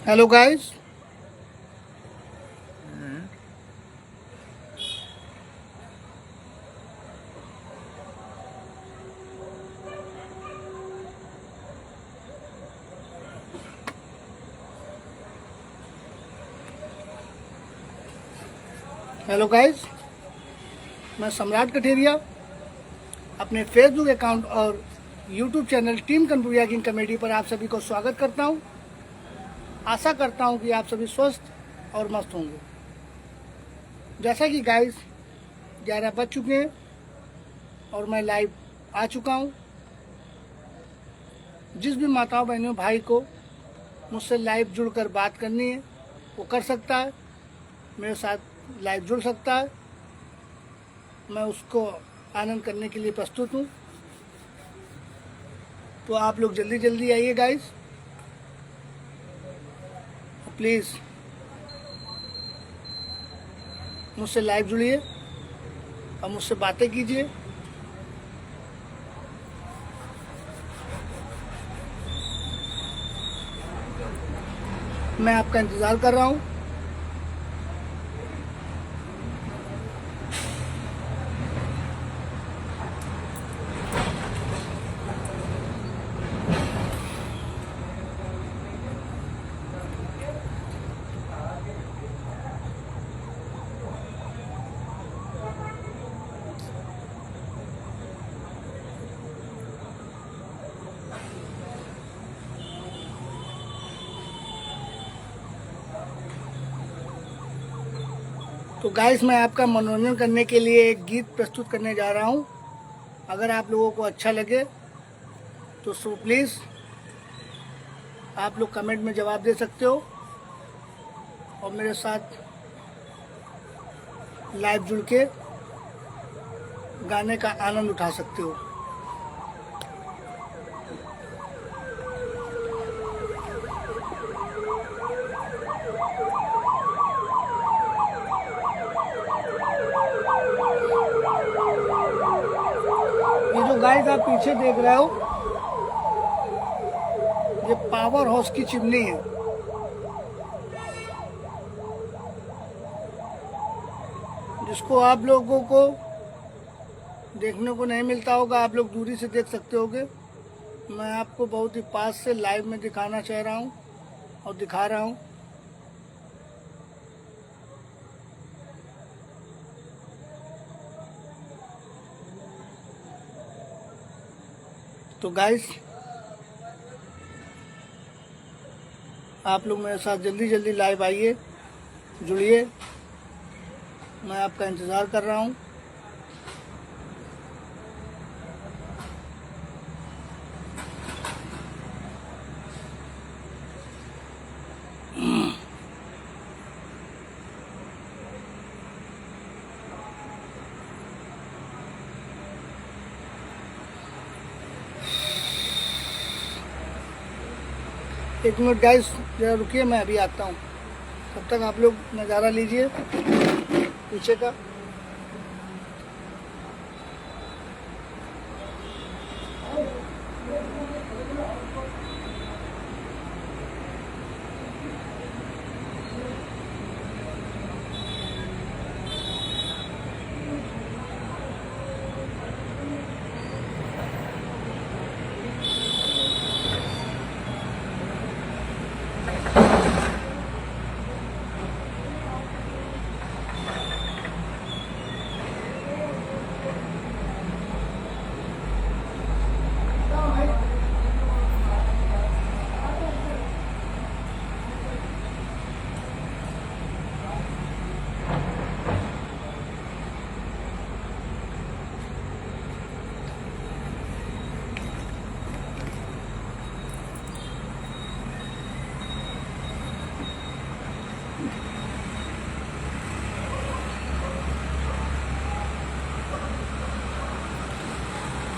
Hello guys. Hello guys, मैं सम्राट कठेरिया अपने Facebook account और YouTube channel team Kanpuriya king comedy पर आप सभी को स्वागत करता हूं। आशा करता हूं कि आप सभी स्वस्थ और मस्त होंगे। जैसा कि गाइस 11 बज चुके हैं और मैं लाइव आ चुका हूं। जिस भी माताओं बहनों भाई को मुझसे लाइव जुड़कर बात करनी है वो कर सकता है, मेरे साथ लाइव जुड़ सकता है। मैं उसको आनंद करने के लिए प्रस्तुत हूँ। तो आप लोग जल्दी जल्दी आइए गाइस, प्लीज़ मुझसे लाइव जुड़िए और मुझसे बातें कीजिए। मैं आपका इंतज़ार कर रहा हूँ। तो गाइस, मैं आपका मनोरंजन करने के लिए एक गीत प्रस्तुत करने जा रहा हूँ। अगर आप लोगों को अच्छा लगे तो सो प्लीज़ आप लोग कमेंट में जवाब दे सकते हो और मेरे साथ लाइव जुड़ के गाने का आनंद उठा सकते हो। ये जो गाइस आप पीछे देख रहे हो, ये पावर हाउस की चिमनी है। जिसको आप लोगों को देखने को नहीं मिलता होगा, आप लोग दूरी से देख सकते होगे। मैं आपको बहुत ही पास से लाइव में दिखाना चाह रहा हूँ और दिखा रहा हूँ। तो गाइस, आप लोग मेरे साथ जल्दी जल्दी लाइव आइए, जुड़िए। मैं आपका इंतज़ार कर रहा हूँ। एक मिनट गाइस, जरा रुकिए, मैं अभी आता हूँ। तब तक आप लोग नज़ारा लीजिए पीछे का।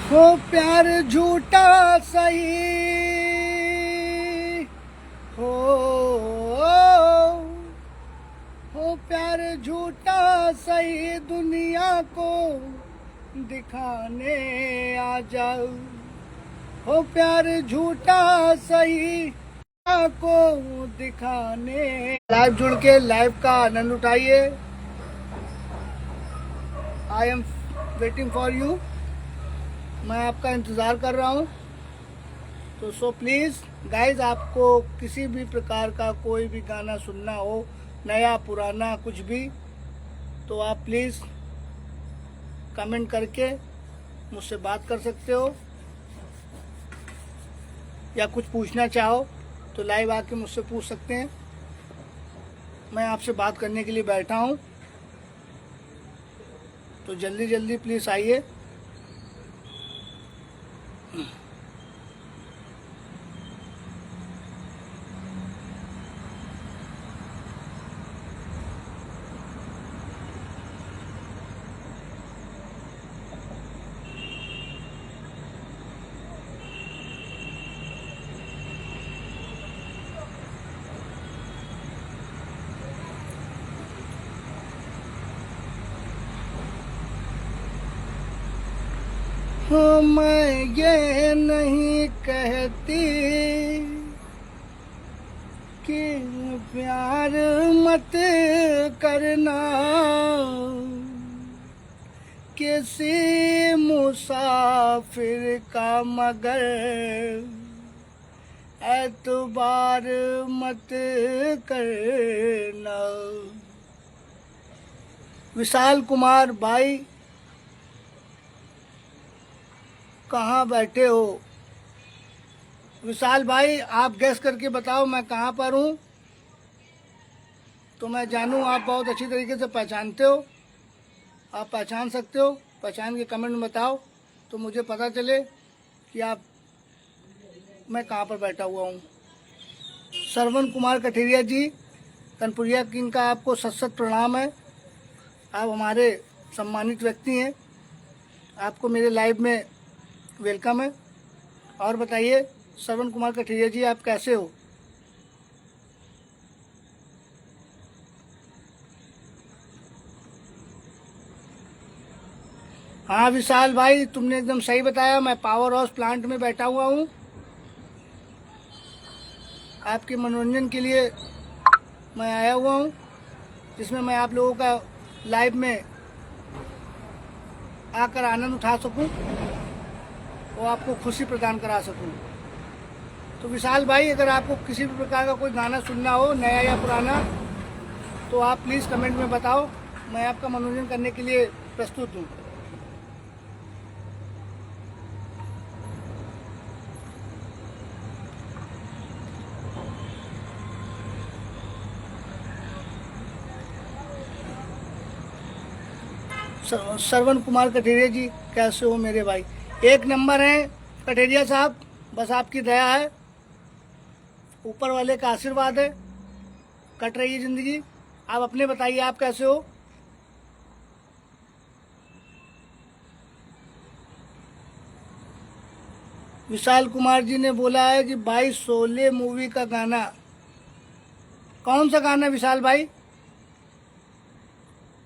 हो प्यार झूठा सही, हो प्यार झूठा सही, दुनिया को दिखाने आ जाओ। हो प्यार झूठा सही, को दिखाने लाइव जुड़ के लाइव का आनंद उठाइए। I am waiting for you, मैं आपका इंतज़ार कर रहा हूँ। तो सो प्लीज़ गाइज, आपको किसी भी प्रकार का कोई भी गाना सुनना हो, नया पुराना कुछ भी, तो आप प्लीज़ कमेंट करके मुझसे बात कर सकते हो, या कुछ पूछना चाहो तो लाइव आके मुझसे पूछ सकते हैं। मैं आपसे बात करने के लिए बैठा हूँ, तो जल्दी जल्दी प्लीज़ आइए। मैं ये नहीं कहती कि प्यार मत करना, किसी मुसाफिर का मगर एतबार मत करना। विशाल कुमार भाई, कहाँ बैठे हो? विशाल भाई, आप गैस करके बताओ मैं कहाँ पर हूँ, तो मैं जानूँ। आप बहुत अच्छी तरीके से पहचानते हो, आप पहचान सकते हो, पहचान के कमेंट में बताओ, तो मुझे पता चले कि आप मैं कहाँ पर बैठा हुआ हूँ। श्रवण कुमार कठेरिया जी, कनपुरिया किंग का आपको सत सत प्रणाम है। आप हमारे सम्मानित व्यक्ति हैं, आपको मेरे लाइव में वेलकम है। और बताइए श्रवण कुमार कठेरिया जी, आप कैसे हो? हाँ विशाल भाई, तुमने एकदम सही बताया, मैं पावर हाउस प्लांट में बैठा हुआ हूँ। आपके मनोरंजन के लिए मैं आया हुआ हूँ, जिसमें मैं आप लोगों का लाइव में आकर आनंद उठा सकूं और आपको खुशी प्रदान करा सकूं। तो विशाल भाई, अगर आपको किसी भी प्रकार का कोई गाना सुनना हो, नया या पुराना, तो आप प्लीज़ कमेंट में बताओ, मैं आपका मनोरंजन करने के लिए प्रस्तुत हूँ। श्रवण कुमार कठेरिया जी, कैसे हो मेरे भाई? एक नंबर है कठेरिया साहब, बस आपकी दया है, ऊपर वाले का आशीर्वाद है, कट रही है ज़िंदगी। आप अपने बताइए, आप कैसे हो? विशाल कुमार जी ने बोला है कि भाई शोले मूवी का गाना, कौन सा गाना विशाल भाई?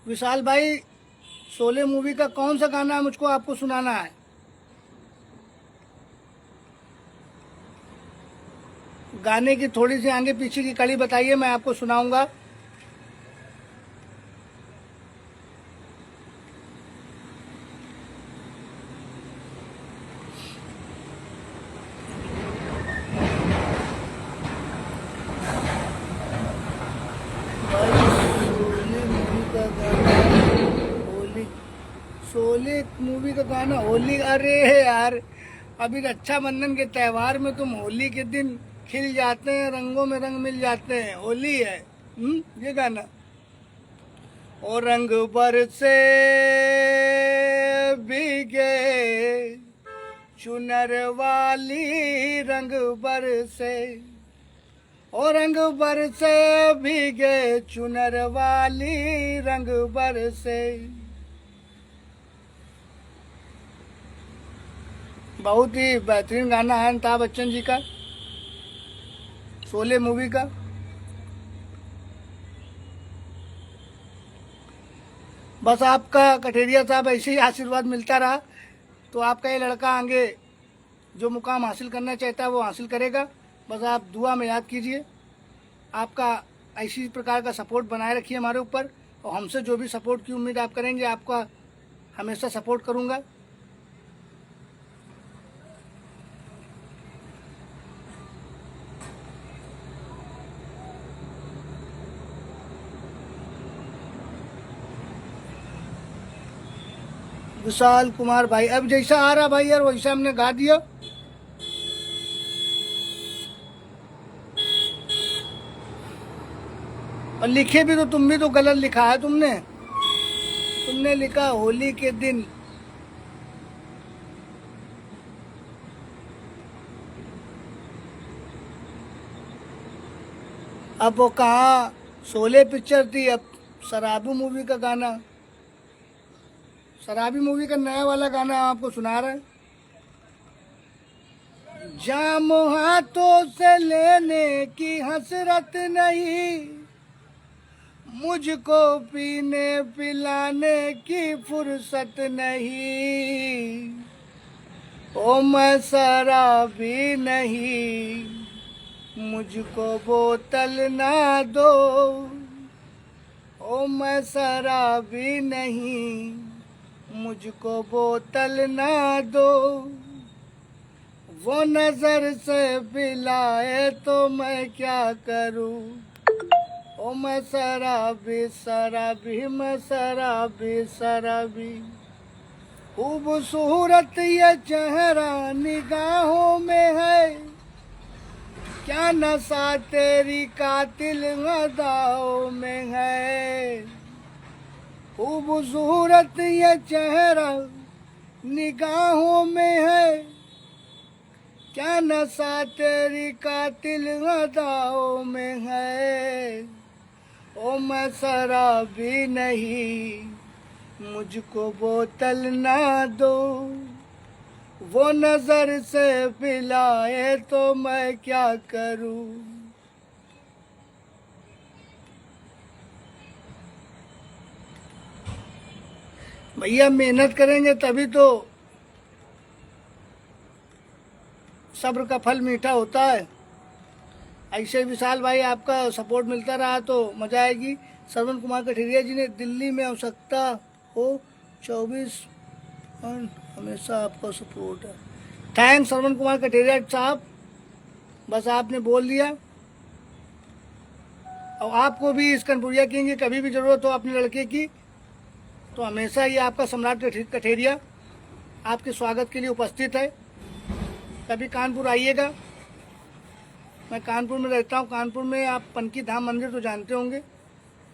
विशाल भाई, शोले मूवी का कौन सा गाना है, मुझको आपको सुनाना है? गाने की थोड़ी सी आगे पीछे की कड़ी बताइए, मैं आपको सुनाऊंगा। शोले मूवी का गाना होली, अरे यार, अभी रक्षाबंधन के त्यौहार में तुम होली के दिन खिल जाते हैं, रंगों में रंग मिल जाते हैं, होली है। ये गाना। और रंग बरसे भीगे चुनर वाली, रंग बरसे, और रंग बरसे भीगे चुनर वाली, रंग बरसे। बहुत ही बेहतरीन गाना है अमिताभ बच्चन जी का, शोले मूवी का। बस आपका कठेरिया साहब ऐसे ही आशीर्वाद मिलता रहा, तो आपका ये लड़का आगे जो मुकाम हासिल करना चाहता है वो हासिल करेगा। बस आप दुआ में याद कीजिए। आपका इसी प्रकार का सपोर्ट बनाए रखिए हमारे ऊपर, और हमसे जो भी सपोर्ट की उम्मीद आप करेंगे, आपका हमेशा सपोर्ट करूँगा। विशाल कुमार भाई, अब जैसा आ रहा भाई यार वैसा हमने गा दिया। और लिखे भी तो तुम भी तो गलत लिखा है तुमने लिखा होली के दिन। अब वो कहाँ शोले पिक्चर थी, अब शराबी मूवी का गाना, शराबी मूवी का नया वाला गाना आपको सुना रहा है। जाम हाथों से लेने की हसरत नहीं, मुझको पीने पिलाने की फुर्सत नहीं, ओ मैं शराबी नहीं, मुझको बोतल ना दो, ओ मैं शराबी नहीं, मुझको बोतल ना दो, वो नजर से पिलाए तो मैं क्या करूं, ओ मैं शराबी शराबी, मैं शराबी शराबी। खूबसूरत ये चेहरा निगाहों में है, क्या नशा तेरी कातिल अदाओं में है, खूबसूरत ये चेहरा निगाहों में है, क्या नशा तेरी कातिल अदाओं में है, ओ मैं शराबी नहीं, मुझको बोतल ना दो, वो नजर से पिलाए तो मैं क्या करूं। भैया मेहनत करेंगे तभी तो सब्र का फल मीठा होता है। ऐसे विशाल भाई आपका सपोर्ट मिलता रहा तो मजा आएगी। श्रवण कुमार कठेरिया जी ने, दिल्ली में आवश्यकता हो 24 हमेशा आपका सपोर्ट है। थैंक्स श्रवण कुमार कठेरिया साहब, बस आपने बोल दिया। और आपको भी इस कनपुरिया किंग की कभी भी ज़रूरत हो अपने लड़के की, तो हमेशा ही आपका सम्राट कठेरिया आपके स्वागत के लिए उपस्थित है। कभी कानपुर आइएगा, मैं कानपुर में रहता हूँ। कानपुर में आप पनकी धाम मंदिर तो जानते होंगे,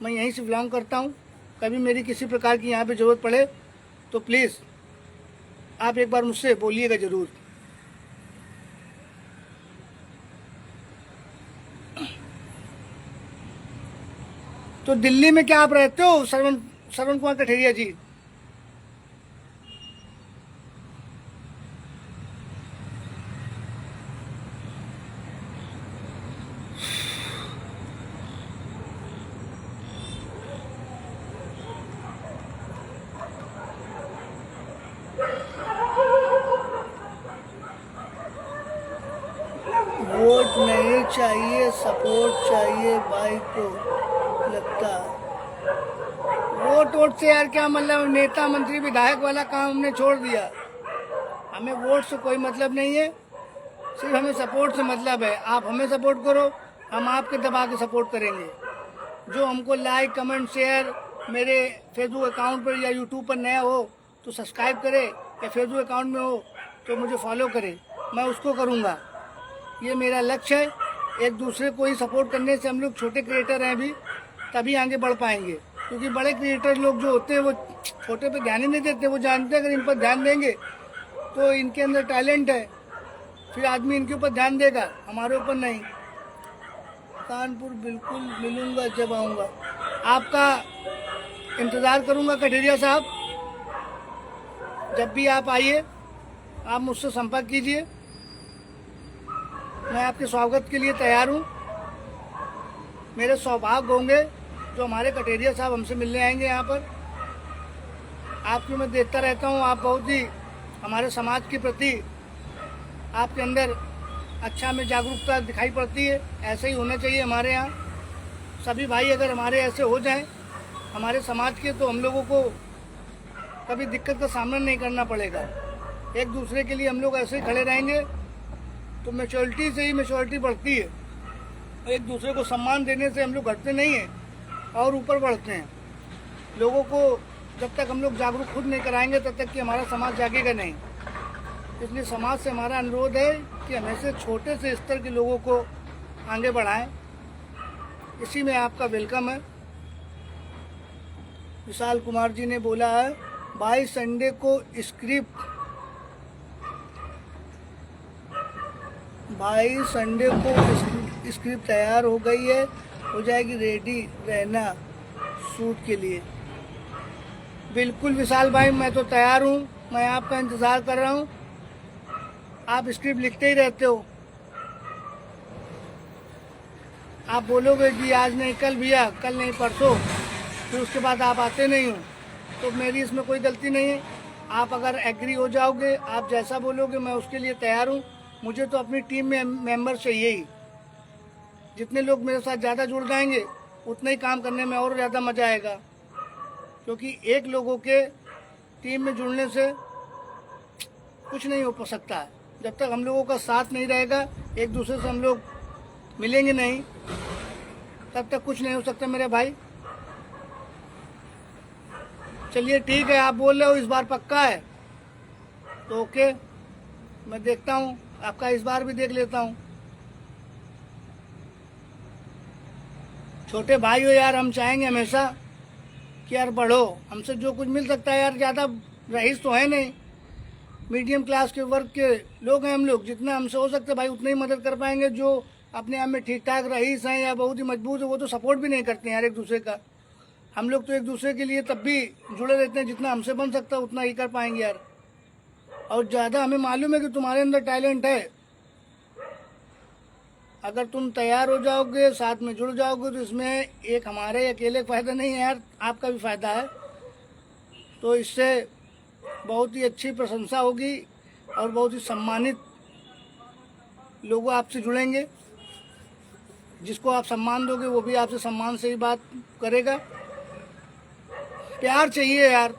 मैं यहीं से बिलोंग करता हूँ। कभी मेरी किसी प्रकार की यहाँ पे ज़रूरत पड़े तो प्लीज़ आप एक बार मुझसे बोलिएगा ज़रूर। तो दिल्ली में क्या आप रहते हो श्रवण कुमार कठेरिया जी? वोट नहीं चाहिए, सपोर्ट चाहिए भाई को लगता है। वोट से यार क्या मतलब, नेता मंत्री विधायक वाला काम हमने छोड़ दिया। हमें वोट से कोई मतलब नहीं है, सिर्फ हमें सपोर्ट से मतलब है। आप हमें सपोर्ट करो, हम आपके दबा के सपोर्ट करेंगे। जो हमको लाइक कमेंट शेयर मेरे फेसबुक अकाउंट पर या यूट्यूब पर नया हो तो सब्सक्राइब करे, या फेसबुक अकाउंट में हो तो मुझे फॉलो करे, मैं उसको करूँगा। ये मेरा लक्ष्य है। एक दूसरे को ही सपोर्ट करने से हम लोग छोटे क्रिएटर हैं अभी, तभी आगे बढ़ पाएंगे। क्योंकि बड़े क्रिएटर लोग जो होते हैं वो छोटे पे ध्यान ही नहीं देते। वो जानते हैं अगर इन पर ध्यान देंगे तो इनके अंदर टैलेंट है, फिर आदमी इनके ऊपर ध्यान देगा, हमारे ऊपर नहीं। कानपुर बिल्कुल मिलूंगा जब आऊँगा, आपका इंतज़ार करूँगा कठेरिया साहब। जब भी आप आइए, आप मुझसे संपर्क कीजिए, मैं आपके स्वागत के लिए तैयार हूँ। मेरे सौभाग्य होंगे जो हमारे कठेरिया साहब हमसे मिलने आएंगे यहाँ पर। आपकी मैं देखता रहता हूँ, आप बहुत ही हमारे समाज के प्रति आपके अंदर अच्छा हमें जागरूकता दिखाई पड़ती है। ऐसे ही होना चाहिए हमारे यहाँ। सभी भाई अगर हमारे ऐसे हो जाएं हमारे समाज के, तो हम लोगों को कभी दिक्कत का सामना नहीं करना पड़ेगा। एक दूसरे के लिए हम लोग ऐसे ही खड़े रहेंगे तो मैच्योरिटी से ही मैच्योरिटी बढ़ती है। एक दूसरे को सम्मान देने से हम लोग घटते नहीं हैं और ऊपर बढ़ते हैं। लोगों को जब तक हम लोग जागरूक खुद नहीं कराएंगे तब तक कि हमारा समाज जागेगा नहीं। इसलिए समाज से हमारा अनुरोध है कि हमेशा छोटे से स्तर के लोगों को आगे बढ़ाएं। इसी में आपका वेलकम है। विशाल कुमार जी ने बोला है, भाई संडे को स्क्रिप्ट तैयार हो गई है, हो जाएगी, रेडी रहना शूट के लिए। बिल्कुल विशाल भाई, मैं तो तैयार हूँ, मैं आपका इंतज़ार कर रहा हूँ। आप स्क्रिप्ट लिखते ही रहते हो। आप बोलोगे कि आज नहीं कल भैया, कल नहीं परसों, फिर उसके बाद आप आते नहीं हो, तो मेरी इसमें कोई गलती नहीं है। आप अगर एग्री हो जाओगे, आप जैसा बोलोगे, मैं उसके लिए तैयार हूँ। मुझे तो अपनी टीम में मेंबर चाहिए ही। जितने लोग मेरे साथ ज़्यादा जुड़ जाएंगे उतना ही काम करने में और ज़्यादा मज़ा आएगा। क्योंकि एक लोगों के टीम में जुड़ने से कुछ नहीं हो सकता है। जब तक हम लोगों का साथ नहीं रहेगा, एक दूसरे से हम लोग मिलेंगे नहीं, तब तक कुछ नहीं हो सकता मेरे भाई। चलिए ठीक है, आप बोल रहे हो इस बार पक्का है तो ओके, मैं देखता हूँ, आपका इस बार भी देख लेता हूँ। छोटे भाई हो यार, हम चाहेंगे हमेशा कि यार बढ़ो, हमसे जो कुछ मिल सकता है यार। ज़्यादा रईस तो है नहीं, मीडियम क्लास के वर्ग के लोग हैं हम लोग। जितना हमसे हो सकता है भाई उतना ही मदद कर पाएंगे। जो अपने आप में ठीक ठाक रईस हैं या बहुत ही मजबूत है, वो तो सपोर्ट भी नहीं करते हैं यार एक दूसरे का। हम लोग तो एक दूसरे के लिए तब भी जुड़े रहते हैं, जितना हमसे बन सकता है उतना ही कर पाएंगे यार। और ज़्यादा हमें मालूम है कि तुम्हारे अंदर टैलेंट है। अगर तुम तैयार हो जाओगे, साथ में जुड़ जाओगे, तो इसमें एक हमारे अकेले का फ़ायदा नहीं है यार, आपका भी फ़ायदा है। तो इससे बहुत ही अच्छी प्रशंसा होगी और बहुत ही सम्मानित लोग आपसे जुड़ेंगे। जिसको आप सम्मान दोगे वो भी आपसे सम्मान से ही बात करेगा। प्यार चाहिए यार।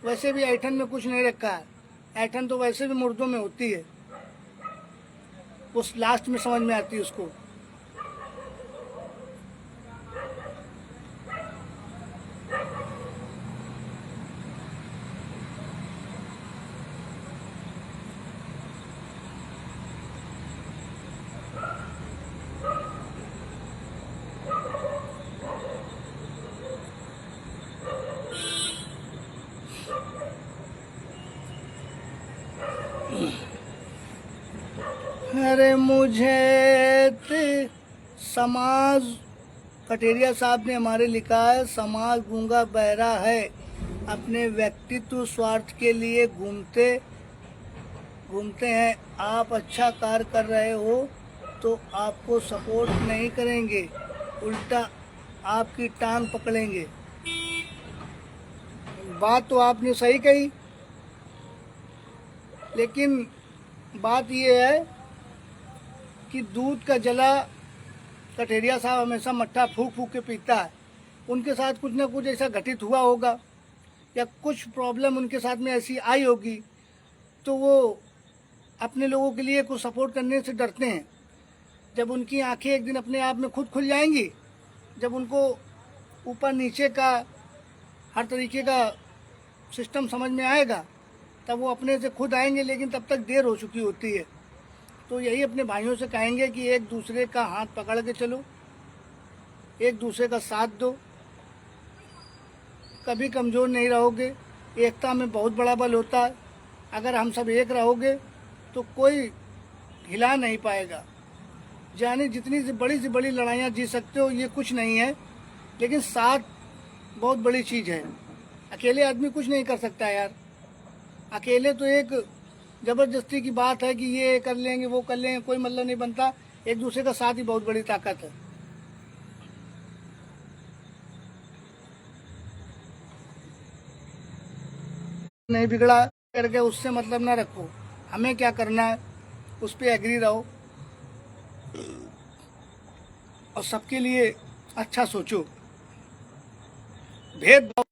वैसे भी ऐठन में कुछ नहीं रखा है, ऐठन तो वैसे भी मुर्दों में होती है, उस लास्ट में समझ में आती है उसको। अरे मुझे समाज, कटेरिया साहब ने हमारे लिखा है, समाज गूंगा बहरा है, अपने व्यक्तित्व स्वार्थ के लिए घूमते हैं। आप अच्छा कार्य कर रहे हो तो आपको सपोर्ट नहीं करेंगे, उल्टा आपकी टांग पकड़ेंगे। बात तो आपने सही कही, लेकिन बात ये है कि दूध का जला कटेरिया साहब हमेशा मट्ठा फूक फूक के पीता है। उनके साथ कुछ ना कुछ ऐसा घटित हुआ होगा या कुछ प्रॉब्लम उनके साथ में ऐसी आई होगी, तो वो अपने लोगों के लिए कुछ सपोर्ट करने से डरते हैं। जब उनकी आंखें एक दिन अपने आप में खुद खुल जाएंगी, जब उनको ऊपर नीचे का हर तरीके का सिस्टम समझ में आएगा, तब वो अपने से खुद आएंगे। लेकिन तब तक देर हो चुकी होती है। तो यही अपने भाइयों से कहेंगे कि एक दूसरे का हाथ पकड़ के चलो, एक दूसरे का साथ दो, कभी कमज़ोर नहीं रहोगे। एकता में बहुत बड़ा बल होता है। अगर हम सब एक रहोगे तो कोई हिला नहीं पाएगा। जाने जितनी सी बड़ी लड़ाइयाँ जीत सकते हो, ये कुछ नहीं है, लेकिन साथ बहुत बड़ी चीज़ है। अकेले आदमी कुछ नहीं कर सकता यार। अकेले तो एक ज़बरदस्ती की बात है कि ये कर लेंगे वो कर लेंगे, कोई मतलब नहीं बनता। एक दूसरे का साथ ही बहुत बड़ी ताकत है। नहीं बिगड़ा करके उससे मतलब ना रखो। हमें क्या करना है उस पर एग्री रहो। और सबके लिए अच्छा सोचो। भेदभाव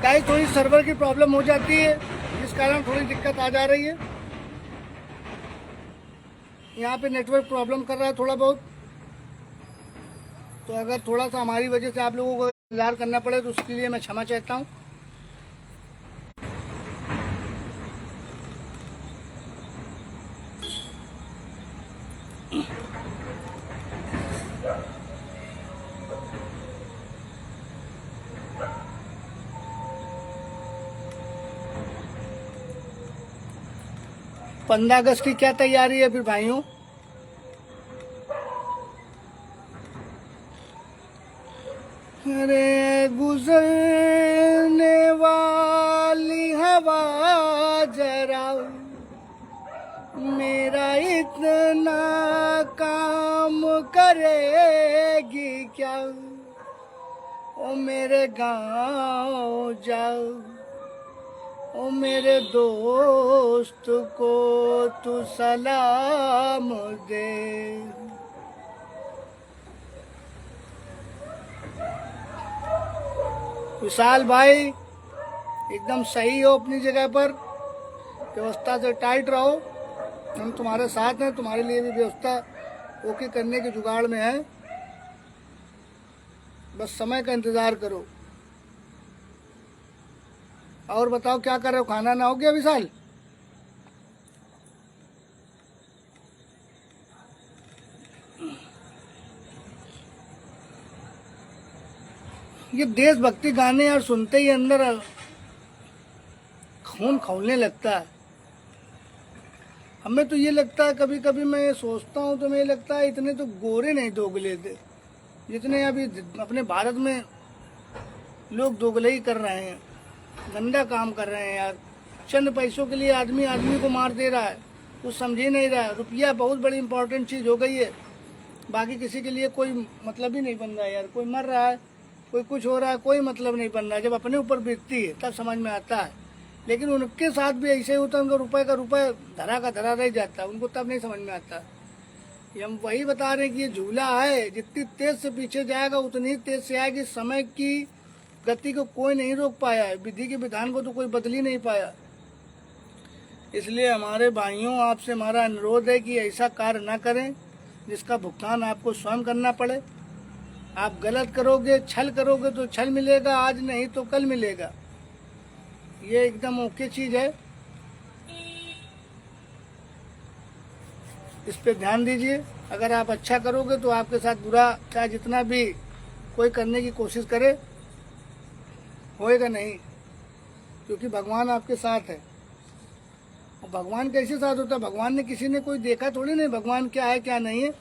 गाइस, थोड़ी सर्वर की प्रॉब्लम हो जाती है, जिस कारण थोड़ी दिक्कत आ जा रही है। यहाँ पे नेटवर्क प्रॉब्लम कर रहा है थोड़ा बहुत, तो अगर थोड़ा सा हमारी वजह से आप लोगों को इंतजार करना पड़े तो उसके लिए मैं क्षमा चाहता हूँ। पंद्रह अगस्त की क्या तैयारी है फिर भाइयों? अरे गुजरने वाली हवा जरा मेरा इतना काम करेगी क्या? ओ मेरे गाँव जाओ, ओ मेरे दोस्त को तू सलाम दे। विशाल भाई एकदम सही हो अपनी जगह पर, व्यवस्था से टाइट रहो, हम तुम्हारे साथ हैं, तुम्हारे लिए भी व्यवस्था ओके करने के जुगाड़ में है, बस समय का इंतज़ार करो। और बताओ क्या कर रहे हो, खाना ना हो गया विशाल? ये देशभक्ति गाने यार सुनते ही अंदर खून खौलने लगता है। हमें तो ये लगता है, कभी कभी मैं सोचता हूँ तो मुझे लगता है इतने तो गोरे नहीं दोगले थे जितने अभी अपने भारत में लोग दोगलई कर रहे हैं, गंदा काम कर रहे हैं यार। चंद पैसों के लिए आदमी आदमी को मार दे रहा है, कुछ समझ ही नहीं रहा है। रुपया बहुत बड़ी इंपॉर्टेंट चीज़ हो गई है, बाकी किसी के लिए कोई मतलब ही नहीं बन रहा है यार। कोई मर रहा है, कोई कुछ हो रहा है, कोई मतलब नहीं बन रहा है। जब अपने ऊपर बीतती है तब समझ में आता है, लेकिन उनके साथ भी ऐसे ही होता है, उनका रुपये का रुपये धरा का धरा रह जाता है, उनको तब नहीं समझ में आता। ये हम वही बता रहे हैं कि ये झूला है, जितनी तेज से पीछे जाएगा उतनी ही तेज से आएगी। समय की गति को कोई नहीं रोक पाया है, विधि के विधान को तो कोई बदल ही नहीं पाया। इसलिए हमारे भाइयों, आपसे हमारा अनुरोध है कि ऐसा कार्य ना करें जिसका भुगतान आपको स्वयं करना पड़े। आप गलत करोगे, छल करोगे तो छल मिलेगा, आज नहीं तो कल मिलेगा। ये एकदम ओके चीज़ है, इस पे ध्यान दीजिए। अगर आप अच्छा करोगे तो आपके साथ बुरा चाहे जितना भी कोई करने की कोशिश करे होएगा नहीं, क्योंकि भगवान आपके साथ है। और भगवान कैसे साथ होता है? भगवान ने किसी ने कोई देखा थोड़ी नहीं भगवान क्या है क्या नहीं है,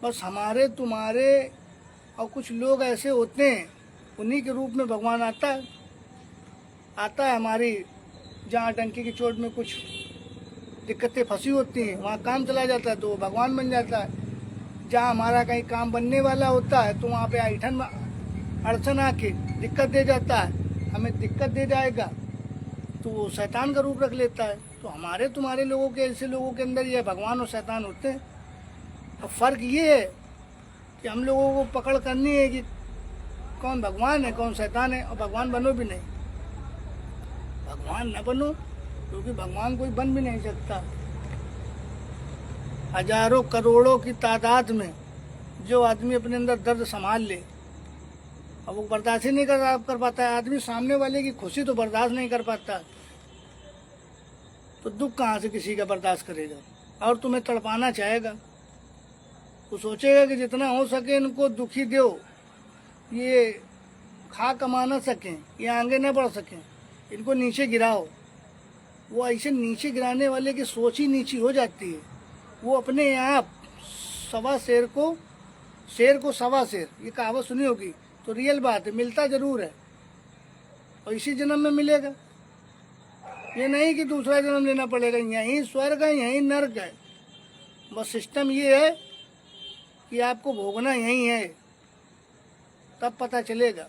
बस हमारे तुम्हारे और कुछ लोग ऐसे होते हैं, उन्हीं के रूप में भगवान आता है हमारी जहाँ डंकी की चोट में कुछ दिक्कतें फंसी होती हैं, वहाँ काम चला जाता है तो वो भगवान बन जाता है। जहाँ हमारा कहीं काम बनने वाला होता है तो वहाँ पे ऐठन अड़चन आके दिक्कत दे जाता है, हमें दिक्कत दे जाएगा तो वो शैतान का रूप रख लेता है। तो हमारे तुम्हारे लोगों के, ऐसे लोगों के अंदर ये भगवान और शैतान होते हैं। अब फ़र्क ये है कि हम लोगों को पकड़ करनी है कि कौन भगवान है कौन शैतान है। और भगवान बनो भी नहीं, भगवान न बनो, क्योंकि भगवान कोई बन भी नहीं सकता। हजारों करोड़ों की तादाद में जो आदमी अपने अंदर दर्द संभाल ले, अब वो बर्दाश्त ही नहीं कर पाता है। आदमी सामने वाले की खुशी तो बर्दाश्त नहीं कर पाता, तो दुख कहाँ से किसी का बर्दाश्त करेगा? और तुम्हें तड़पाना चाहेगा, वो सोचेगा कि जितना हो सके इनको दुखी दो, ये खा कमा ना सकें, ये आगे न बढ़ सकें, इनको नीचे गिराओ। वो ऐसे नीचे गिराने वाले की सोच ही नीची हो जाती है। वो अपने आप शेर को सवा शेर, ये कहावत सुनी होगी, तो रियल बात है, मिलता जरूर है और इसी जन्म में मिलेगा। ये नहीं कि दूसरा जन्म लेना पड़ेगा, यहीं स्वर्ग है यहीं नर्क है। बस सिस्टम ये है कि आपको भोगना यहीं है, तब पता चलेगा।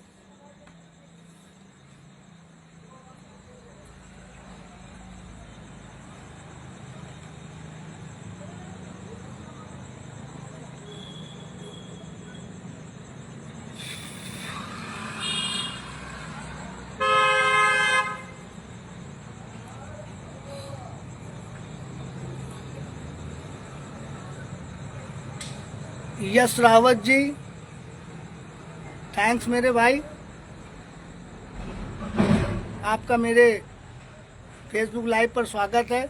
यश रावत जी, थैंक्स मेरे भाई, आपका मेरे फेसबुक लाइव पर स्वागत है।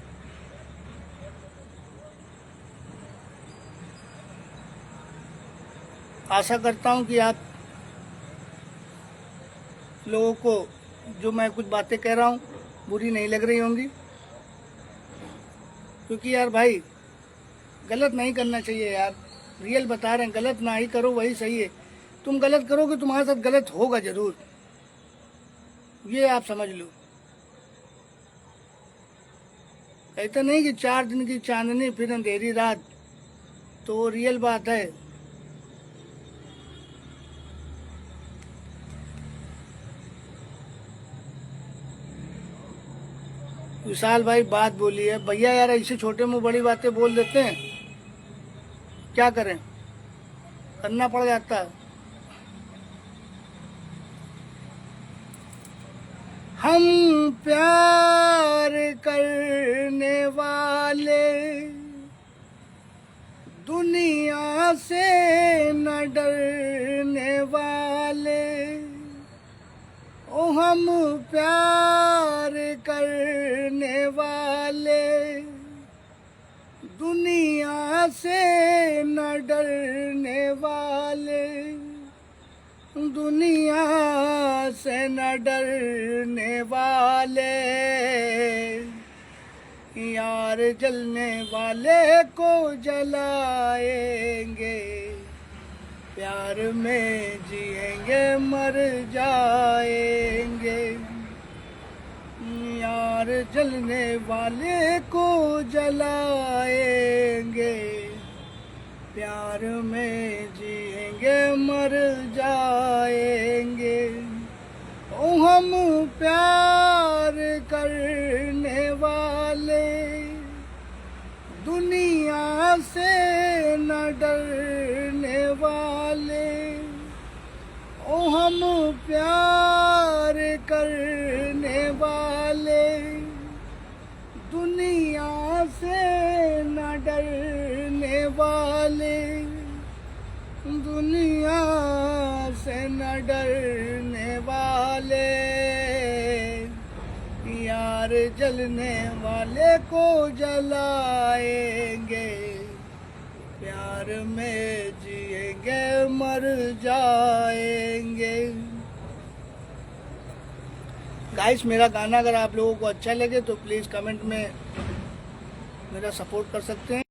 आशा करता हूं कि आप लोगों को जो मैं कुछ बातें कह रहा हूं बुरी नहीं लग रही होंगी, क्योंकि यार भाई गलत नहीं करना चाहिए यार। रियल बता रहे हैं, गलत ना ही करो वही सही है। तुम गलत करोगे तुम्हारे साथ गलत होगा जरूर, ये आप समझ लो। कहते नहीं कि 4 दिन की चांदनी फिर अंधेरी रात, तो वो रियल बात है। विशाल भाई बात बोली है भैया, यार ऐसे छोटे मुंह बड़ी बातें बोल देते हैं, क्या करें, करना पड़ जाता है। हम प्यार करने वाले दुनिया से न डरने वाले, ओ हम प्यार करने वाले दुनिया से न डरने वाले, दुनिया से न डरने वाले, यार जलने वाले को जलाएंगे, प्यार में जिएंगे मर जाएंगे, यार जलने वाले को जलाएंगे, प्यार में जिएंगे मर जाएंगे, ओ हम प्यार करने वाले दुनिया से न डरने वाले, ओ हम प्यार करने वाले दुनिया से न डरने वाले, दुनिया से न डरने वाले, यार जलने वाले को जलाएंगे, प्यार में जिएंगे मर जाएंगे। गाइस, मेरा गाना अगर आप लोगों को अच्छा लगे तो प्लीज़ कमेंट में मेरा सपोर्ट कर सकते हैं।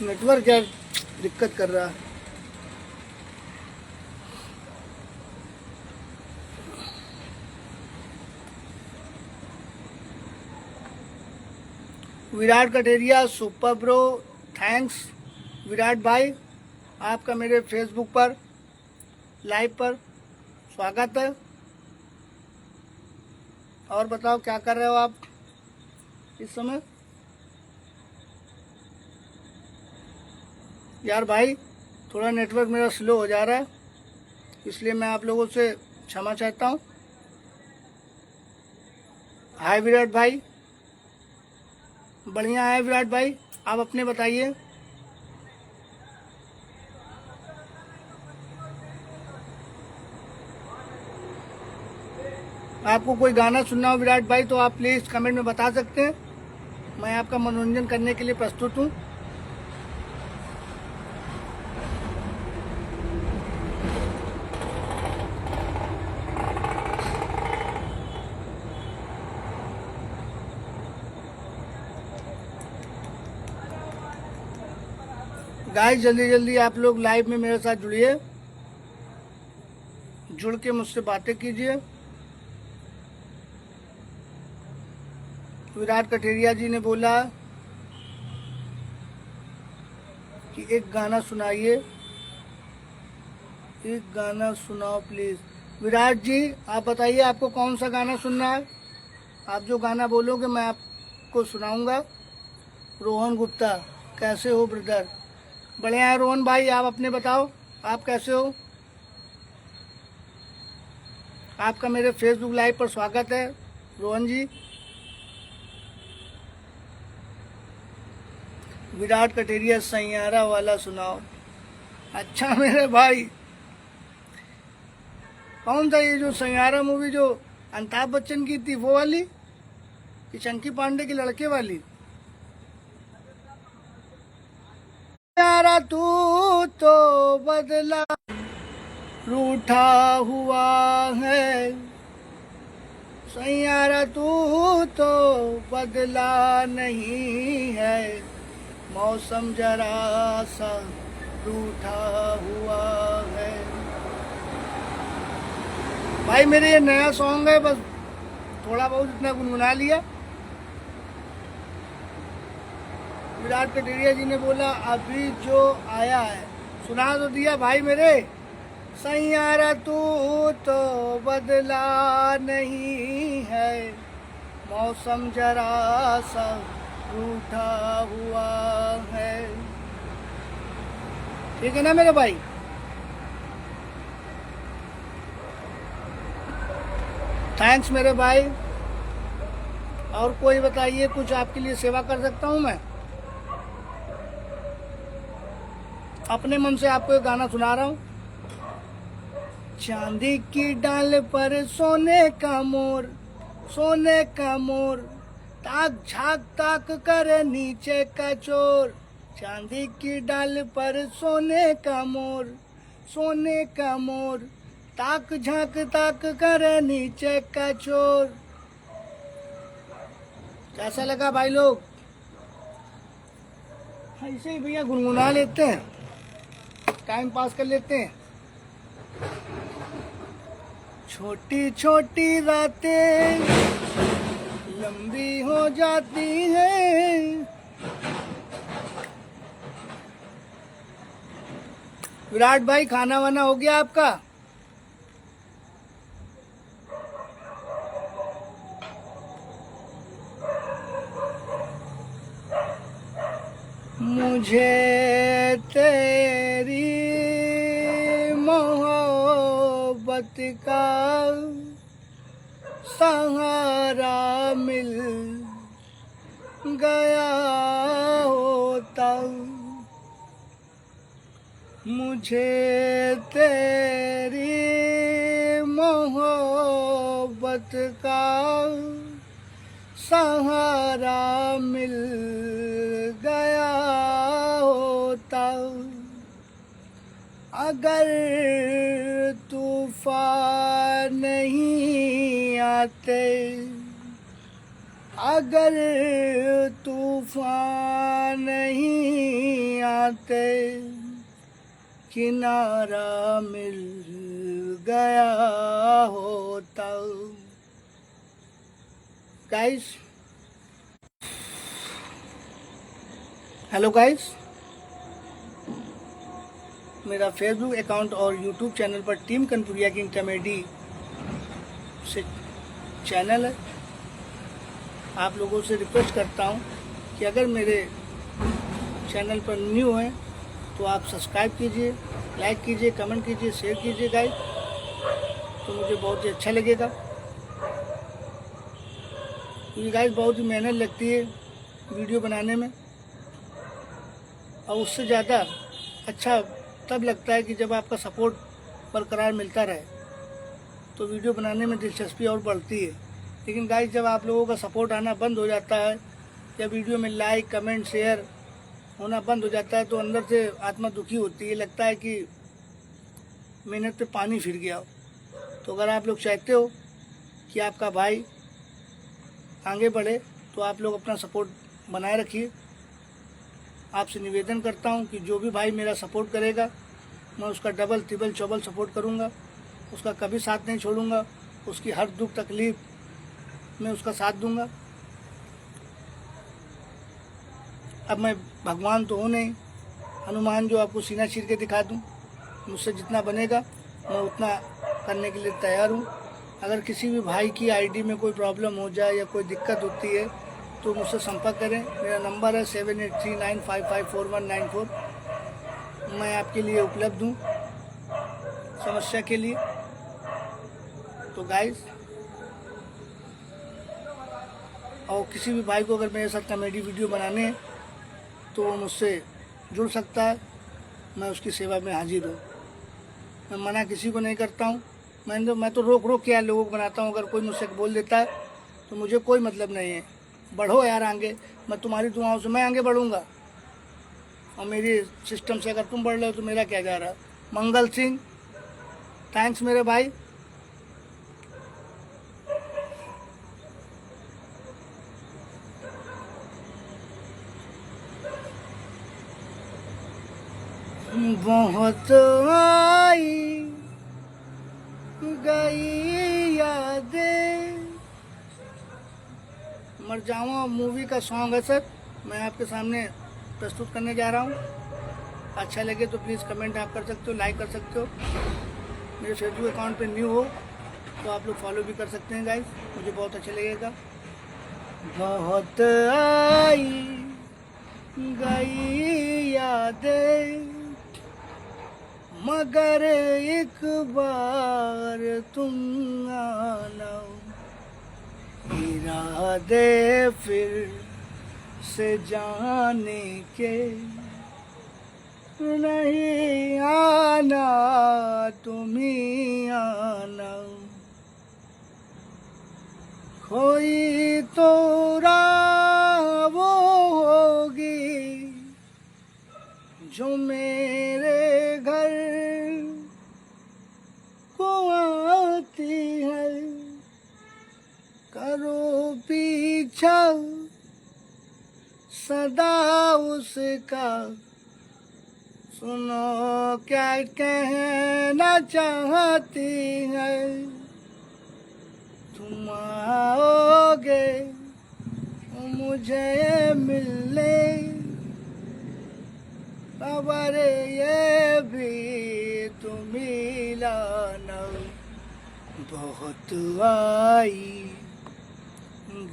नेटवर्क यार दिक्कत कर रहा है। Virat Kateria super bro, thanks Virat भाई, आपका मेरे फेसबुक पर लाइव पर स्वागत है। और बताओ क्या कर रहे हो आप इस समय। यार भाई थोड़ा नेटवर्क मेरा स्लो हो जा रहा है, इसलिए मैं आप लोगों से क्षमा चाहता हूँ। हाय विराट भाई, बढ़िया है विराट भाई, आप अपने बताइए। आपको कोई गाना सुनना हो विराट भाई तो आप प्लीज़ कमेंट में बता सकते हैं, मैं आपका मनोरंजन करने के लिए प्रस्तुत हूँ। गाइस जल्दी जल्दी आप लोग लाइव में मेरे साथ जुड़िए, जुड़ के मुझसे बातें कीजिए। विराट कटेरिया जी ने बोला कि एक गाना सुनाइए, एक गाना सुनाओ प्लीज़। विराट जी आप बताइए आपको कौन सा गाना सुनना है? आप जो गाना बोलोगे मैं आपको सुनाऊंगा। रोहन गुप्ता, कैसे हो ब्रदर? बढ़िया है रोहन भाई, आप अपने बताओ आप कैसे हो? आपका मेरे फेसबुक लाइव पर स्वागत है रोहन जी। विराट कटेरिया सैयारा वाला सुनाओ। अच्छा मेरे भाई, कौन था ये जो सैयारा मूवी जो अमिताभ बच्चन की थी, वो वाली कि चंकी पांडे के लड़के वाली? सैयारा तू तो बदला रूठा हुआ है, सैयारा तू तो बदला नहीं है, मौसम जरा सा रूठा हुआ है। भाई मेरे ये नया सॉन्ग है, बस थोड़ा बहुत इतना गुनगुना लिया। विराट कटेरिया जी ने बोला अभी जो आया है सुना तो दिया भाई मेरे। सैयारा तू तो बदला नहीं है, मौसम जरा सा रूठा हुआ है। ठीक है ना मेरे भाई? थैंक्स मेरे भाई। और कोई बताइए, कुछ आपके लिए सेवा कर सकता हूँ मैं? अपने मन से आपको एक गाना सुना रहा हूँ। चांदी की डाल पर सोने का मोर, सोने का मोर, ताक झाक ताक करे नीचे का चोर। चांदी की डाल पर सोने का मोर, सोने का मोर, ताक झाक ताक करे नीचे का चोर। कैसा लगा भाई लोग? ऐसे ही भैया गुनगुना लेते हैं, टाइम पास कर लेते हैं। छोटी छोटी रातें लंबी हो जाती हैं। विराट भाई खाना वाना हो गया आपका? मुझे तेरी मोहब्बत का सहारा मिल गया होता, मुझे तेरी मोहब्बत का सहारा मिल गया होता। अगर तूफान नहीं आते, अगर तूफान नहीं आते, किनारा मिल गया होता। गाइस, हेलो गाइस, मेरा फेसबुक अकाउंट और यूट्यूब चैनल पर टीम कनपुरिया किंग कॉमेडी से चैनल है। आप लोगों से रिक्वेस्ट करता हूं कि अगर मेरे चैनल पर न्यू हैं तो आप सब्सक्राइब कीजिए, लाइक कीजिए, कमेंट कीजिए, शेयर कीजिए गाइस, तो मुझे बहुत ही अच्छा लगेगा। ये गाइस बहुत ही मेहनत लगती है वीडियो बनाने में, और उससे ज़्यादा अच्छा तब लगता है कि जब आपका सपोर्ट बरकरार मिलता रहे, तो वीडियो बनाने में दिलचस्पी और बढ़ती है। लेकिन गाइस जब आप लोगों का सपोर्ट आना बंद हो जाता है, या वीडियो में लाइक कमेंट शेयर होना बंद हो जाता है, तो अंदर से आत्मा दुखी होती है, लगता है कि मेहनत पे पानी फिर गया हो। तो अगर आप लोग चाहते हो कि आपका भाई आगे बढ़े, तो आप लोग अपना सपोर्ट बनाए रखिए। आपसे निवेदन करता हूं कि जो भी भाई मेरा सपोर्ट करेगा, मैं उसका डबल ट्रिपल चौबल सपोर्ट करूंगा, उसका कभी साथ नहीं छोड़ूंगा, उसकी हर दुख तकलीफ में उसका साथ दूंगा। अब मैं भगवान तो हूँ नहीं हनुमान जो आपको सीना चीर के दिखा दूं। मुझसे जितना बनेगा मैं उतना करने के लिए तैयार हूँ। अगर किसी भी भाई की आईडी में कोई प्रॉब्लम हो जाए या कोई दिक्कत होती है तो मुझसे संपर्क करें। मेरा नंबर है 7839554194। मैं आपके लिए उपलब्ध हूँ समस्या के लिए। तो गाइस, और किसी भी भाई को अगर मेरे साथ कॉमेडी वीडियो बनाने हैं तो वो मुझसे जुड़ सकता है। मैं उसकी सेवा में हाजिर हूँ। मैं मना किसी को नहीं करता हूँ। मैं तो रोक के यार लोगों को बनाता हूँ। अगर कोई मुझसे बोल देता है तो मुझे कोई मतलब नहीं है। बढ़ो यार आगे, मैं तुम्हारी दुआओं से मैं आगे बढ़ूँगा, और मेरी सिस्टम से अगर तुम बढ़ रहे हो तो मेरा क्या जा रहा है। मंगल सिंह, थैंक्स मेरे भाई। बहुत आई गई यादें। मर जाऊँ मूवी का सॉन्ग है सर, मैं आपके सामने प्रस्तुत करने जा रहा हूँ। अच्छा लगे तो प्लीज़ कमेंट आप कर सकते हो, लाइक कर सकते हो। मेरे फेसबुक अकाउंट पे न्यू हो तो आप लोग फॉलो भी कर सकते हैं गाइस, मुझे बहुत अच्छा लगेगा। बहुत आई गई यादें, मगर एक बार तुम आना, इरादे फिर से जाने के नहीं आना, तुम ही आना। कोई तो राह वो होगी जो मेरे घर को आती है। करो पीछा सदा उसका, सुनो क्या कहना चाहती है। तुम आओगे मुझे मिलने, खबर ये भी तुम ही लाना। बहुत आई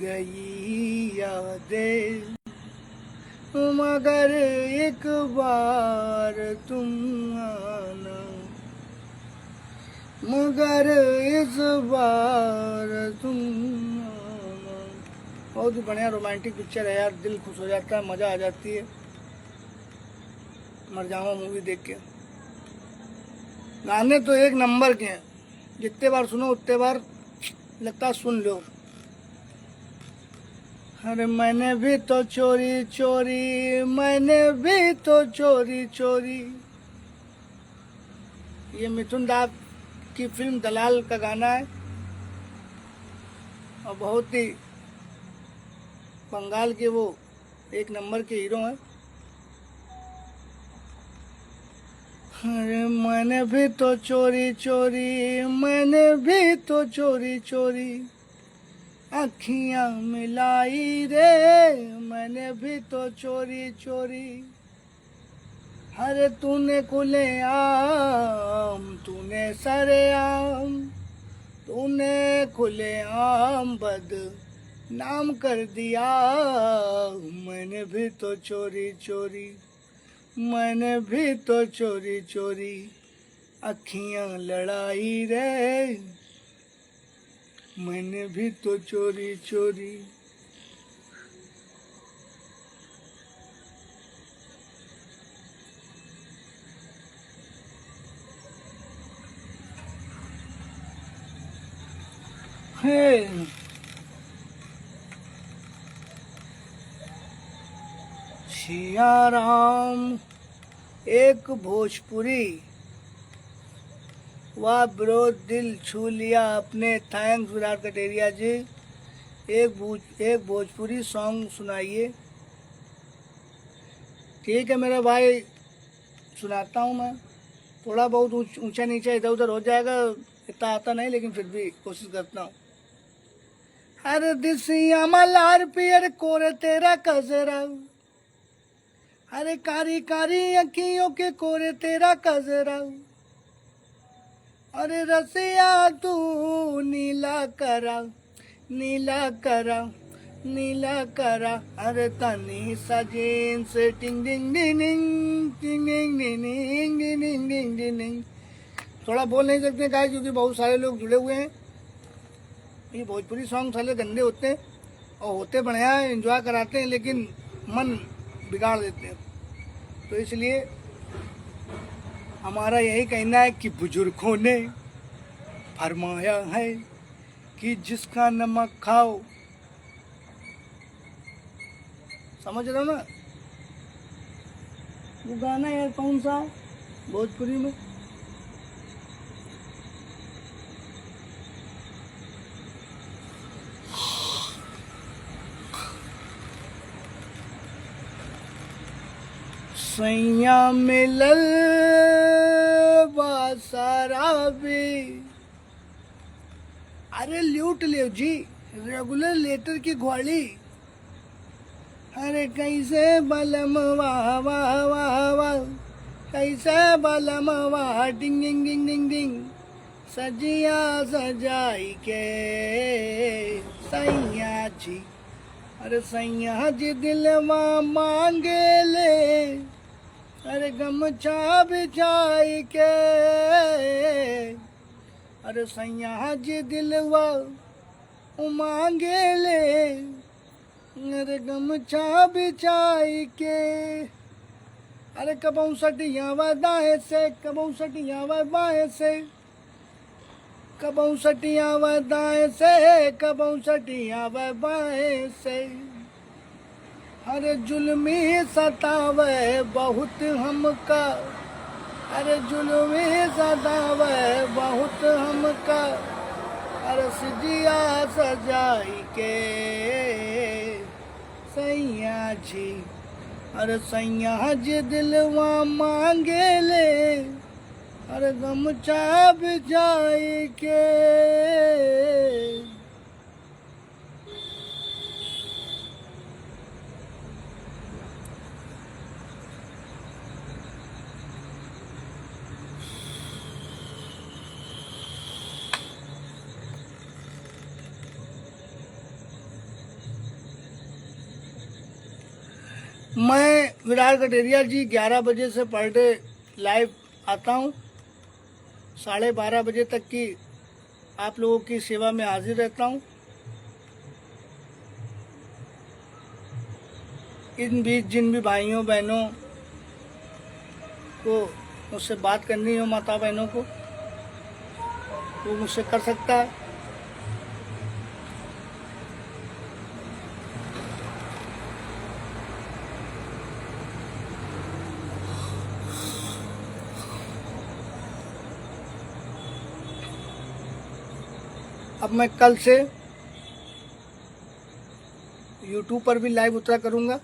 गई यादें, मगर एक बार तुम आना, मगर इस बार तुम आना। बहुत ही बढ़िया रोमांटिक पिक्चर है यार, दिल खुश हो जाता है, मज़ा आ जाती है मर जाऊँ मूवी देख के। गाने तो एक नंबर के हैं, जितने बार सुनो उतने बार लगता है सुन लो। अरे मैंने भी तो चोरी चोरी, मैंने भी तो चोरी चोरी, ये मिथुन दास की फिल्म दलाल का गाना है, और बहुत ही बंगाल के वो एक नंबर के हीरो हैं। अरे मैंने भी तो चोरी चोरी, मैंने भी तो चोरी चोरी, अखियां मिलाई रे, मैंने भी तो चोरी चोरी। अरे तूने खुले आम, तूने सरे आम, तूने खुले आम बद नाम कर दिया। मैंने भी तो चोरी चोरी, मैंने भी तो चोरी चोरी, अखियां लड़ाई रे, मैंने भी तो चोरी चोरी। है सिया राम एक भोजपुरी, वाह ब्रो दिल छू लिया आपने, थैंक्स विराट कटेरिया जी। एक भोजपुरी सॉन्ग सुनाइए। ठीक है मेरा भाई, सुनाता हूँ मैं। थोड़ा बहुत ऊंचा नीचा इधर उधर हो जाएगा, इतना आता नहीं लेकिन फिर भी कोशिश करता हूँ। अरे दिसिया मलार पियर कोरे तेरा कजरा, अरे कारी कारी अखियों के कोरे तेरा कजरा, अरे रसिया तू नीला करा, नीला करा, नीला करा, अरे तनी सा जीन्स टिंग डिंग डिंग टिंग डिंग डिंग डिंग डिंग डिंग डिंग डिंग। थोड़ा बोल नहीं सकते गाइस क्योंकि बहुत सारे लोग जुड़े हुए हैं। ये भोजपुरी सॉन्ग साले गंदे होते हैं और होते बढ़िया है, एंजॉय कराते हैं, लेकिन मन बिगाड़ देते हैं। तो इसलिए हमारा यही कहना है कि बुजुर्गों ने फरमाया है कि जिसका नमक खाओ, समझ रहे हो ना वो गाना यार कौन सा भोजपुरी में, सैया मिलल बासारा भी, अरे लूट ले जी रेगुलर लेटर की घोड़ी, अरे कैसे बलम वाह वाह वाह वाह, कैसे बलम वाह डिंग डिंग डिंग डिंग डिंग, सजिया सजाई के सैया जी, अरे सैया जी दिलवा मांगे ले, अरे गमछा बिछाई के, अरे सैया जी दिलवा मांगे ले, अरे गमछा बिछाई के, अरे कबऊ सटिया व दाएं से, कबऊ सटिया व बाएं से, कबऊ सटिया व दाएं से, कबऊ सटिया व बाएं से, अरे जुल्मी सतावे बहुत हमका, अरे जुल्मी सतावे बहुत हमका, अरे सजिया सजाई के सैया जी, अरे सैया जी दिलवा मांगे ले, अरे गमछा बिछाई के। मैं विराट कटेरिया जी 11 बजे से पर डे लाइव आता हूँ, 12:30 बजे तक की आप लोगों की सेवा में हाजिर रहता हूँ। इन बीच जिन भी भाइयों बहनों को मुझसे बात करनी हो, माता बहनों को, वो मुझसे कर सकता है। अब मैं कल से YouTube पर भी लाइव उतरा करूँगा।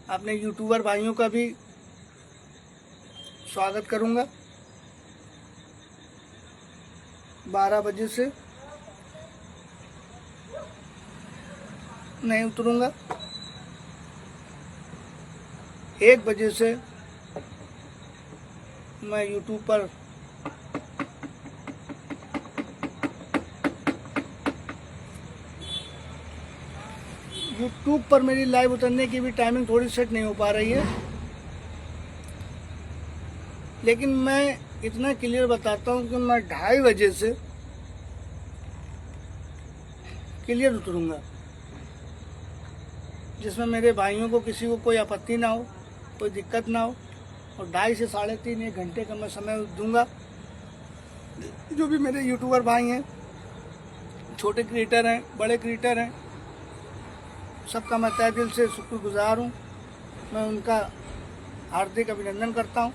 अपने यूट्यूबर भाइयों का भी स्वागत करूँगा। 12 बजे से नहीं उतरूँगा, 1 बजे से मैं YouTube पर मेरी लाइव उतरने की भी टाइमिंग थोड़ी सेट नहीं हो पा रही है, लेकिन मैं इतना क्लियर बताता हूँ कि मैं 2:30 बजे से क्लियर उतरूँगा, जिसमें मेरे भाइयों को किसी को कोई आपत्ति ना हो, कोई दिक्कत ना हो, और 2:30 से 3:30 1 घंटे का मैं समय दूंगा। जो भी मेरे यूट्यूबर भाई हैं, छोटे क्रिएटर हैं, बड़े क्रिएटर हैं, सबका मैं तहे दिल से शुक्रगुजार हूँ। मैं उनका हार्दिक अभिनंदन करता हूँ।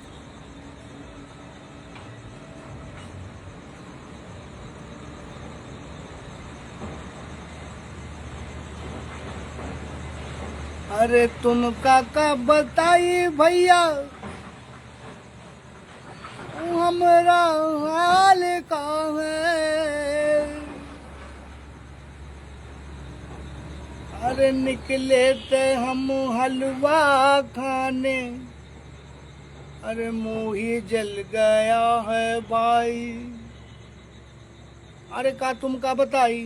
अरे तुम काका बताई भैया हमारा हाल का है, अरे निकले थे हम हलवा खाने, अरे मुंह ही जल गया है भाई। अरे का तुम का बताई,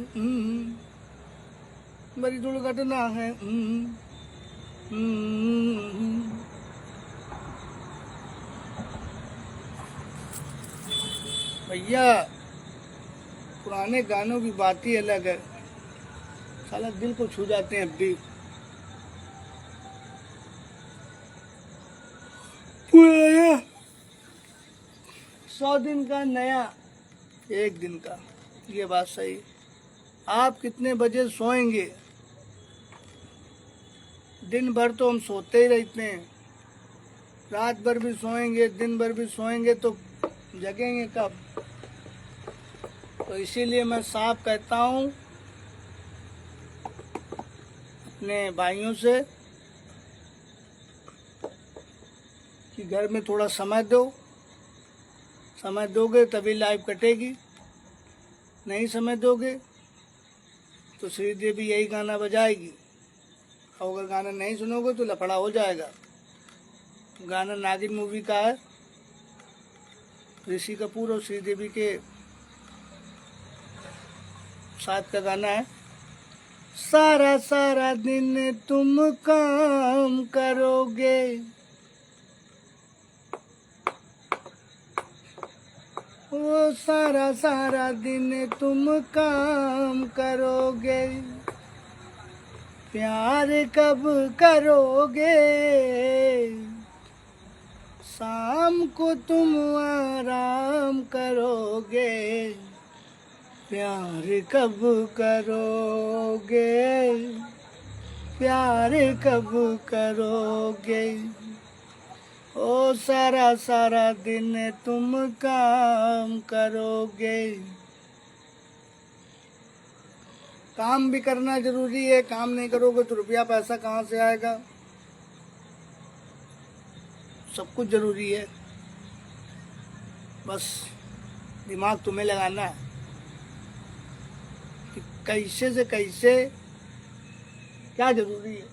बड़ी दुर्घटना है। भैया पुराने गानों की बात ही अलग है, साला दिल को छू जाते हैं अब भी। पुराना 100 दिन का, नया 1 दिन का, ये बात सही। आप कितने बजे सोएंगे? दिन भर तो हम सोते ही रहते हैं, रात भर भी सोएंगे, दिन भर भी सोएंगे तो जगेंगे कब? तो इसीलिए मैं साफ कहता हूँ अपने भाइयों से कि घर में थोड़ा समय दो। समय दोगे तभी लाइफ कटेगी, नहीं समय दोगे तो श्रीदेवी यही गाना बजाएगी, और अगर गाना नहीं सुनोगे तो लफड़ा हो जाएगा। गाना नागिन मूवी का है, ऋषि कपूर और श्रीदेवी के साथ का गाना है। सारा सारा दिन तुम काम करोगे, ओ सारा सारा दिन तुम काम करोगे, प्यार कब करोगे? शाम को तुम आराम करोगे, प्यार कब करोगे? प्यार कब करोगे? ओ सारा सारा दिन तुम काम करोगे। काम भी करना जरूरी है, काम नहीं करोगे तो रुपया पैसा कहाँ से आएगा? सब कुछ जरूरी है, बस दिमाग तुम्हें लगाना है कि कैसे से कैसे क्या जरूरी है,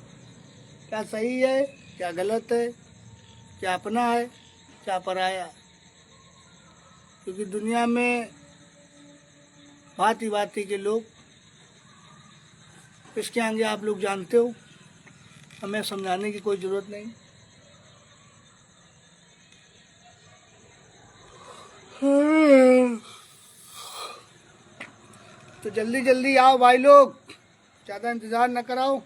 क्या सही है, क्या गलत है, क्या अपना है, क्या पराया। क्योंकि दुनिया में भांति भांति के लोग, इसके आगे आप लोग जानते हो, हमें समझाने की कोई ज़रूरत नहीं। तो जल्दी जल्दी आओ भाई लोग, ज़्यादा इंतज़ार न कराओ।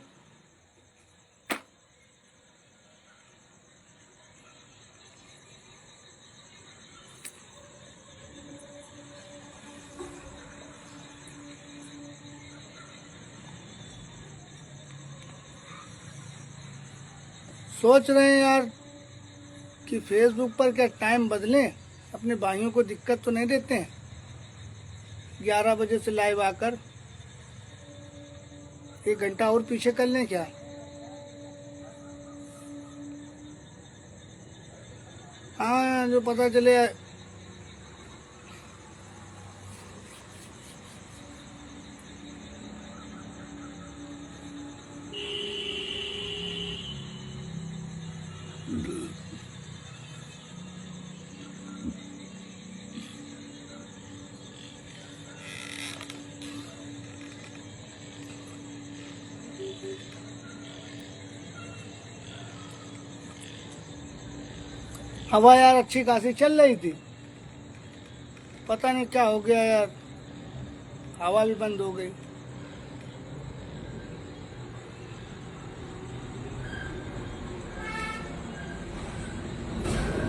सोच रहे हैं यार कि फेसबुक पर क्या टाइम बदलें, अपने भाइयों को दिक्कत तो नहीं देते हैं। 11 बजे से लाइव आकर 1 घंटा और पीछे कर लें क्या? हाँ, जो पता चले हवा यार अच्छी खासी चल रही थी, पता नहीं क्या हो गया यार, हवा भी बंद हो गई।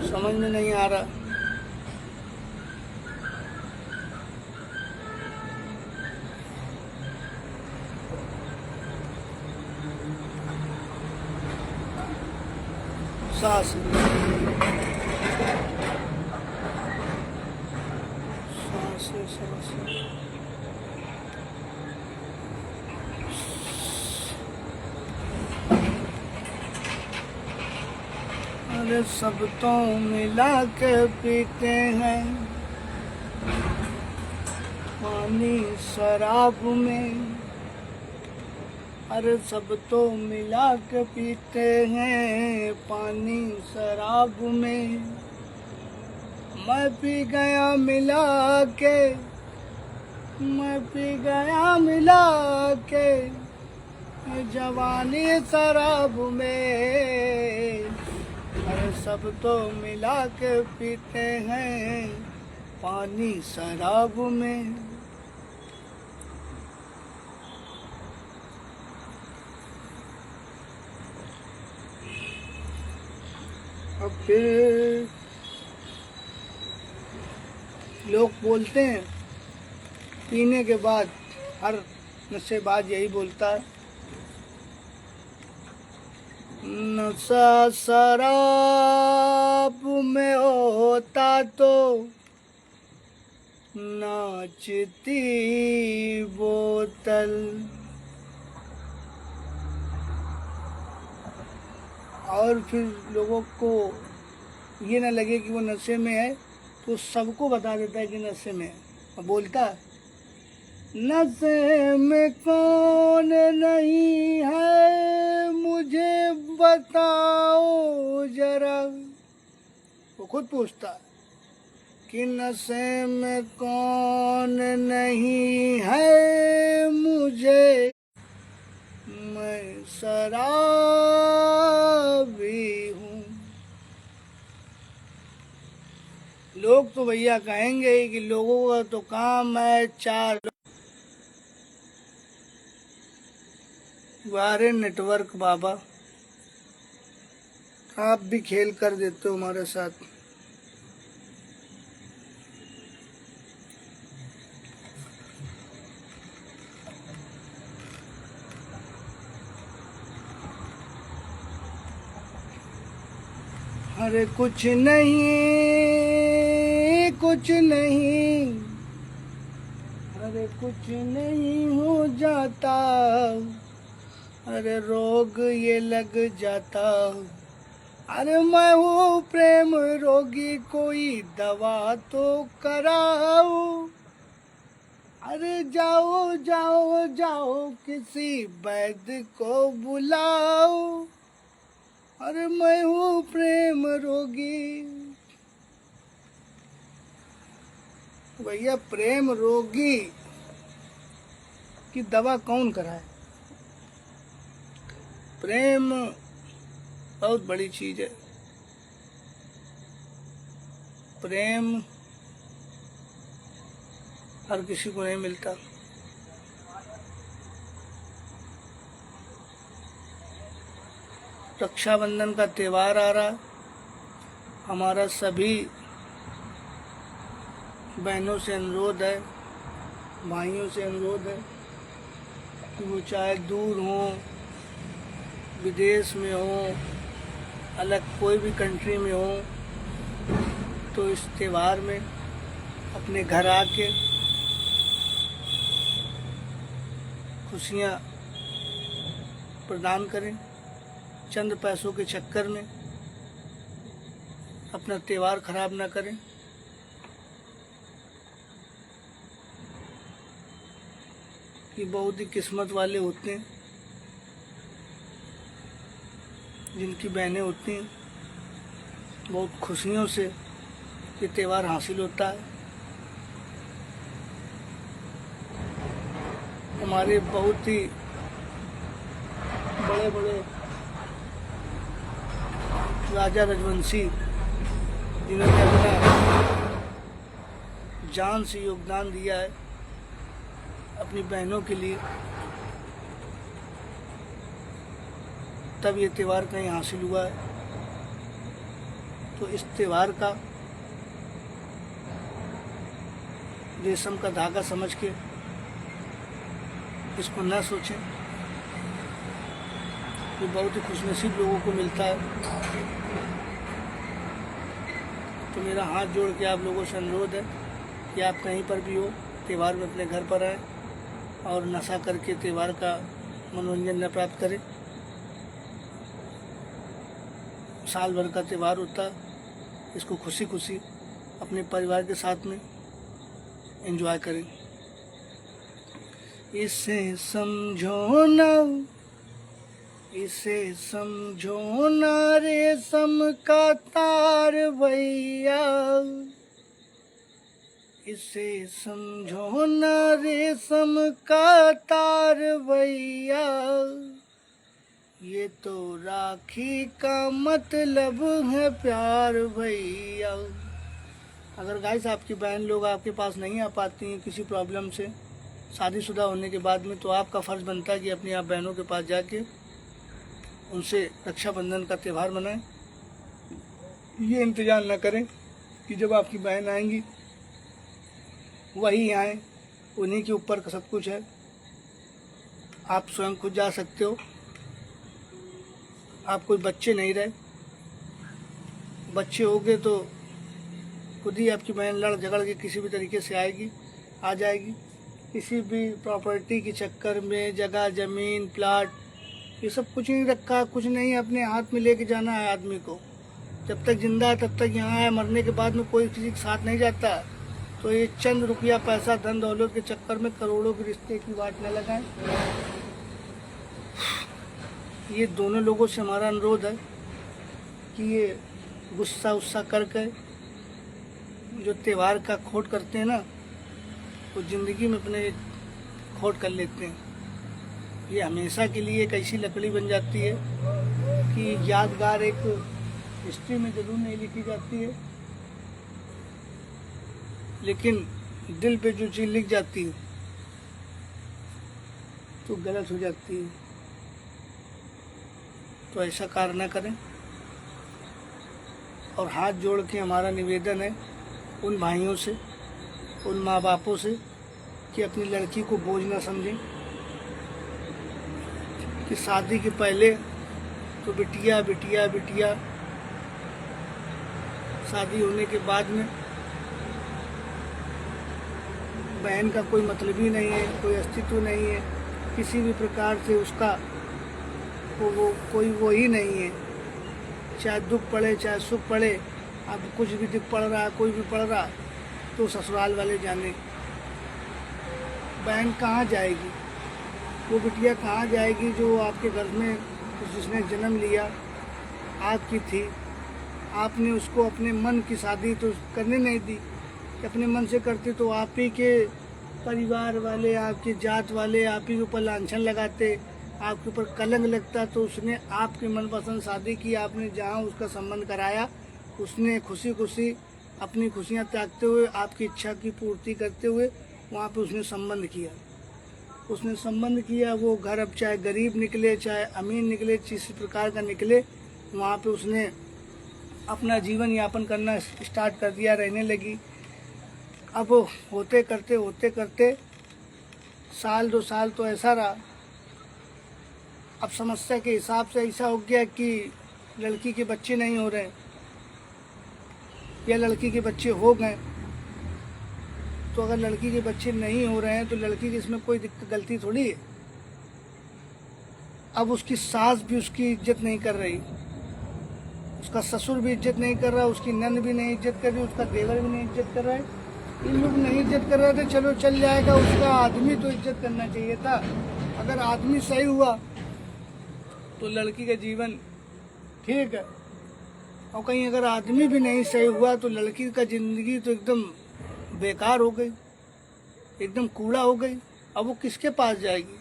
समझ में नहीं आ रहा। सांस अरे सब तो मिला के पीते हैं पानी शराब में, अरे सब तो मिला के पीते हैं पानी शराब में, मैं पी गया मिला के, मैं पी गया मिला के जवानी शराब में। अरे सब तो मिला के पीते हैं पानी शराब में। अब फिर लोग बोलते हैं पीने के बाद, हर नशेबाज यही बोलता है, नशा शराब में होता तो नाचती बोतल। और फिर लोगों को ये ना लगे कि वो नशे में है तो सबको बता देता है कि नशे में है, और बोलता है नशे में कौन नहीं है मुझे बताओ जरा। वो खुद पूछता है कि नशे में कौन नहीं है मुझे, मैं शराबी हूँ। लोग तो भैया कहेंगे कि लोगों का तो काम है चार। वारे नेटवर्क बाबा, आप भी खेल कर देते हो हमारे साथ। अरे कुछ नहीं, कुछ नहीं, अरे कुछ नहीं हो जाता, अरे रोग ये लग जाता। अरे मैं हूँ प्रेम रोगी, कोई दवा तो कराओ। अरे जाओ जाओ जाओ किसी वैद्य को बुलाओ। अरे मैं हूँ प्रेम रोगी। भैया प्रेम रोगी की दवा कौन कराए? प्रेम बहुत बड़ी चीज है। प्रेम हर किसी को नहीं मिलता। रक्षाबंधन का त्यौहार आ रहा, हमारा सभी बहनों से अनुरोध है, भाइयों से अनुरोध है कि वो चाहे दूर हों, विदेश में हो, अलग कोई भी कंट्री में हो, तो इस त्यौहार में अपने घर आके खुशियाँ प्रदान करें। चंद पैसों के चक्कर में अपना त्यौहार खराब ना करें। कि बहुत ही किस्मत वाले होते हैं जिनकी बहनें होती हैं, बहुत खुशियों से ये त्यौहार हासिल होता है। हमारे बहुत ही बड़े बड़े राजा रजवंशी जिन्होंने अपना जान से योगदान दिया है अपनी बहनों के लिए, तब ये त्यौहार कहीं हासिल हुआ है। तो इस त्यौहार का रेशम का धागा समझ के इसको न सोचें। ये बहुत ही खुशनसीब लोगों को मिलता है। तो मेरा हाथ जोड़ के आप लोगों से अनुरोध है कि आप कहीं पर भी हो, त्यौहार में अपने घर पर आएँ और नशा करके त्यौहार का मनोरंजन न प्राप्त करें। साल भर का त्यौहार होता है, इसको खुशी खुशी अपने परिवार के साथ में एंजॉय करें। इसे समझो ना इसे समझो ना रेशम का तार भैया, इसे समझो ना रेशम का तार भैया, ये तो राखी का मतलब है प्यार भैया। अगर गाइस आपकी बहन लोग आपके पास नहीं आ पाती हैं किसी प्रॉब्लम से शादीशुदा होने के बाद में, तो आपका फ़र्ज़ बनता है कि अपनी आप बहनों के पास जाके उनसे रक्षाबंधन का त्यौहार मनाएं। ये इंतज़ार न करें कि जब आपकी बहन आएंगी वही आए, उन्हीं के ऊपर का सब कुछ है। आप स्वयं खुद जा सकते हो। आप कोई बच्चे नहीं रहे, बच्चे होगे तो खुद ही आपकी बहन लड़ झगड़ के किसी भी तरीके से आएगी, आ जाएगी। किसी भी प्रॉपर्टी के चक्कर में जगह जमीन प्लाट ये सब कुछ नहीं रखा, कुछ नहीं अपने हाथ में लेके जाना है आदमी को। जब तक जिंदा है तब तक यहाँ है, मरने के बाद में कोई किसी के साथ नहीं जाता। तो ये चंद रुपया पैसा धन दौलत के चक्कर में करोड़ों के रिश्ते की बात न लगाएं। ये दोनों लोगों से हमारा अनुरोध है कि ये गुस्सा उस्सा करके जो त्यौहार का खोट करते हैं ना, वो ज़िंदगी में अपने खोट कर लेते हैं। ये हमेशा के लिए एक ऐसी लकड़ी बन जाती है कि यादगार एक हिस्ट्री में ज़रूर नहीं लिखी जाती है, लेकिन दिल पे जो चीज़ लिख जाती है तो गलत हो जाती है। तो ऐसा कार्य न करें। और हाथ जोड़ के हमारा निवेदन है उन भाइयों से, उन माँ बापों से कि अपनी लड़की को बोझ न समझें। कि शादी के पहले तो बिटिया बिटिया बिटिया, शादी होने के बाद में बहन का कोई मतलब ही नहीं है, कोई अस्तित्व नहीं है, किसी भी प्रकार से उसका वो कोई वो ही नहीं है। चाहे दुख पड़े चाहे सुख पड़े, अब कुछ भी दुख पड़ रहा है, कोई भी पड़ रहा, तो ससुराल वाले जाने। बहन कहाँ जाएगी, वो बिटिया कहाँ जाएगी जो आपके घर में जिसने जन्म लिया, आपकी थी। आपने उसको अपने मन की शादी तो करने नहीं दी। अपने मन से करते तो आप ही के परिवार वाले, आपकी जात वाले आप ही के ऊपर लांछन लगाते, आपके ऊपर कलंक लगता। तो उसने आपकी मनपसंद शादी की, आपने जहाँ उसका संबंध कराया, उसने खुशी खुशी अपनी खुशियाँ त्यागते हुए, आपकी इच्छा की पूर्ति करते हुए वहाँ पे उसने संबंध किया। उसने संबंध किया, वो घर अब चाहे गरीब निकले चाहे अमीर निकले, जिस प्रकार का निकले, वहाँ पे उसने अपना जीवन यापन करना स्टार्ट कर दिया, रहने लगी। अब होते करते साल 2 साल तो ऐसा रहा। अब समस्या के हिसाब से ऐसा हो गया कि लड़की के बच्चे नहीं हो रहे या लड़की के बच्चे हो गए। तो अगर लड़की के बच्चे नहीं हो रहे हैं तो लड़की की इसमें कोई गलती थोड़ी है। अब उसकी सास भी उसकी इज्जत नहीं कर रही, उसका ससुर भी इज्जत नहीं कर रहा, उसकी नंद भी नहीं इज्जत कर रही, उसका देवर भी नहीं इज्जत कर रहा है। इन लोग नहीं इज्जत कर रहे थे, चलो चल जाएगा, उसका आदमी तो इज्जत करना चाहिए था। अगर आदमी सही हुआ तो लड़की का जीवन ठीक है, और कहीं अगर आदमी भी नहीं सही हुआ तो लड़की का ज़िंदगी तो एकदम बेकार हो गई, एकदम कूड़ा हो गई। अब वो किसके पास जाएगी?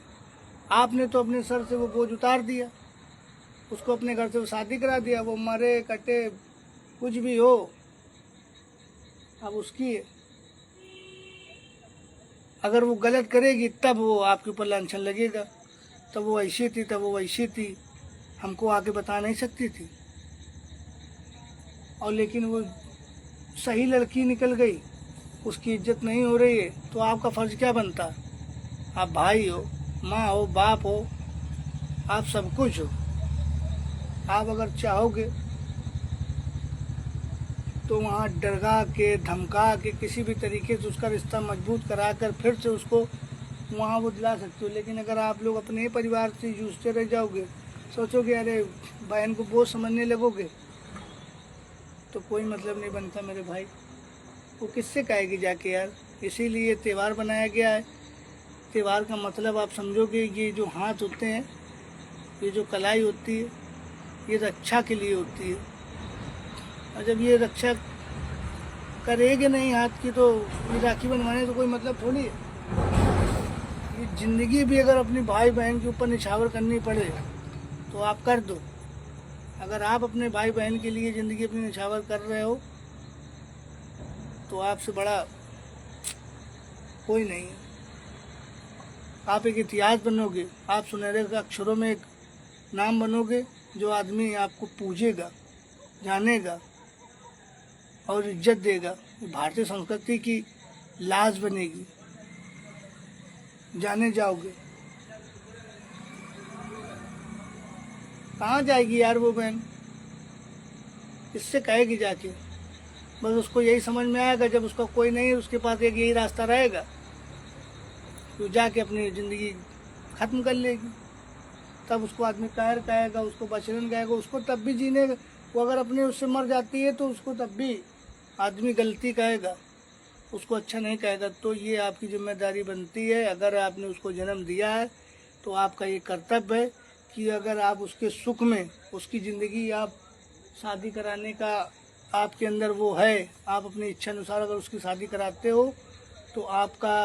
आपने तो अपने सर से वो बोझ उतार दिया, उसको अपने घर से वो शादी करा दिया, वो मरे कटे कुछ भी हो अब उसकी है। अगर वो गलत करेगी तब वो आपके ऊपर लांछन लगेगा, तब वो ऐसी थी, तब वो वैसी थी, हमको आके बता नहीं सकती थी। और लेकिन वो सही लड़की निकल गई, उसकी इज्जत नहीं हो रही है, तो आपका फ़र्ज़ क्या बनता? आप भाई हो, माँ हो, बाप हो, आप सब कुछ हो। आप अगर चाहोगे तो वहाँ डरा के धमका के किसी भी तरीके से उसका रिश्ता मजबूत करा कर फिर से उसको वहाँ वो दिला सकते हो। लेकिन अगर आप लोग अपने ही परिवार से जूझते रह जाओगे, सोचोगे अरे बहन को बोझ समझने लगोगे, तो कोई मतलब नहीं बनता मेरे भाई। वो किससे कहेगी जाके यार? इसीलिए त्यौहार बनाया गया है। त्यौहार का मतलब आप समझोगे, ये जो हाथ होते हैं ये जो कलाई होती है ये रक्षा के लिए होती है, और जब ये रक्षा करेगी नहीं हाथ की तो ये राखी बनवाने तो कोई मतलब थोड़ी है। ये ज़िंदगी भी अगर अपनी भाई बहन के ऊपर निछावर करनी पड़े तो आप कर दो। अगर आप अपने भाई बहन के लिए ज़िंदगी अपनी निछावर कर रहे हो तो आपसे बड़ा कोई नहीं है। आप एक इतिहास बनोगे, आप सुनहरे अक्षरों में एक नाम बनोगे, जो आदमी आपको पूजेगा, जानेगा और इज्जत देगा। भारतीय संस्कृति की लाज बनेगी, जाने जाओगे। कहाँ जाएगी यार वो बहन, इससे कहेगी जाके। बस उसको यही समझ में आएगा, जब उसका कोई नहीं है उसके पास एक यही रास्ता रहेगा, तो जाके अपनी ज़िंदगी ख़त्म कर लेगी। तब उसको आदमी कायर कहेगा, उसको बचरन कहेगा, उसको तब भी जीने। वो अगर अपने उससे मर जाती है तो उसको तब भी आदमी गलती कहेगा, उसको अच्छा नहीं कहेगा। तो ये आपकी जिम्मेदारी बनती है, अगर आपने उसको जन्म दिया है तो आपका ये कर्तव्य है कि अगर आप उसके सुख में, उसकी ज़िंदगी, आप शादी कराने का आपके अंदर वो है, आप अपनी इच्छा अनुसार अगर उसकी शादी कराते हो तो आपका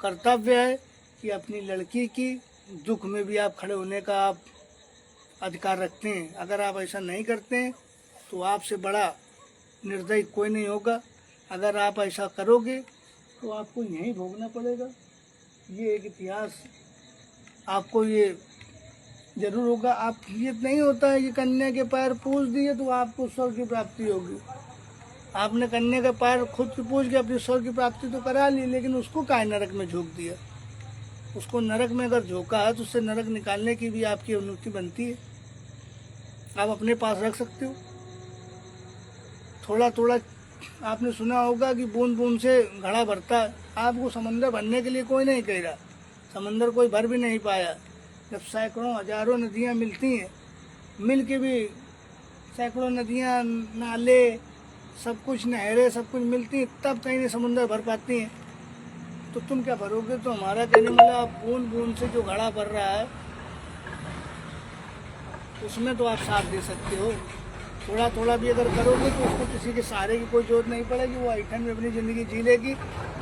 कर्तव्य है कि अपनी लड़की की दुख में भी आप खड़े होने का आप अधिकार रखते हैं। अगर आप ऐसा नहीं करते हैं तो आपसे बड़ा निर्दयी कोई नहीं होगा। अगर आप ऐसा करोगे तो आपको यहीं भोगना पड़ेगा। ये एक इतिहास आपको ये जरूर होगा। आप ये नहीं होता है कि कन्या के पैर पूज दिए तो आपको स्वर्ग की प्राप्ति होगी। आपने कन्या के पैर खुद से पूज के अपनी स्वर्ग की प्राप्ति तो करा ली, लेकिन उसको काहे नरक में झोंक दिया। उसको नरक में अगर झोंका है तो उससे नरक निकालने की भी आपकी अनुमति बनती है। आप अपने पास रख सकते हो। थोड़ा थोड़ा आपने सुना होगा कि बूंद बूंद से घड़ा भरता है। आपको समंदर भरने के लिए कोई नहीं कह रहा, समंदर कोई भर भी नहीं पाया। जब सैकड़ों हजारों नदियाँ मिलती हैं, मिल के भी सैकड़ों नदियाँ, नाले, सब कुछ, नहरें, सब कुछ मिलती हैं, तब कहीं नहीं समुंदर भर पाती हैं। तो तुम क्या भरोगे। तो हमारा कहने मतलब आप बूंद बूंद से जो घड़ा भर रहा है उसमें तो आप साथ दे सकते हो। थोड़ा थोड़ा भी अगर करोगे तो उसको किसी के सहारे की कोई जरूरत नहीं पड़ेगी, वो ऐठन में अपनी ज़िंदगी जी लेगी।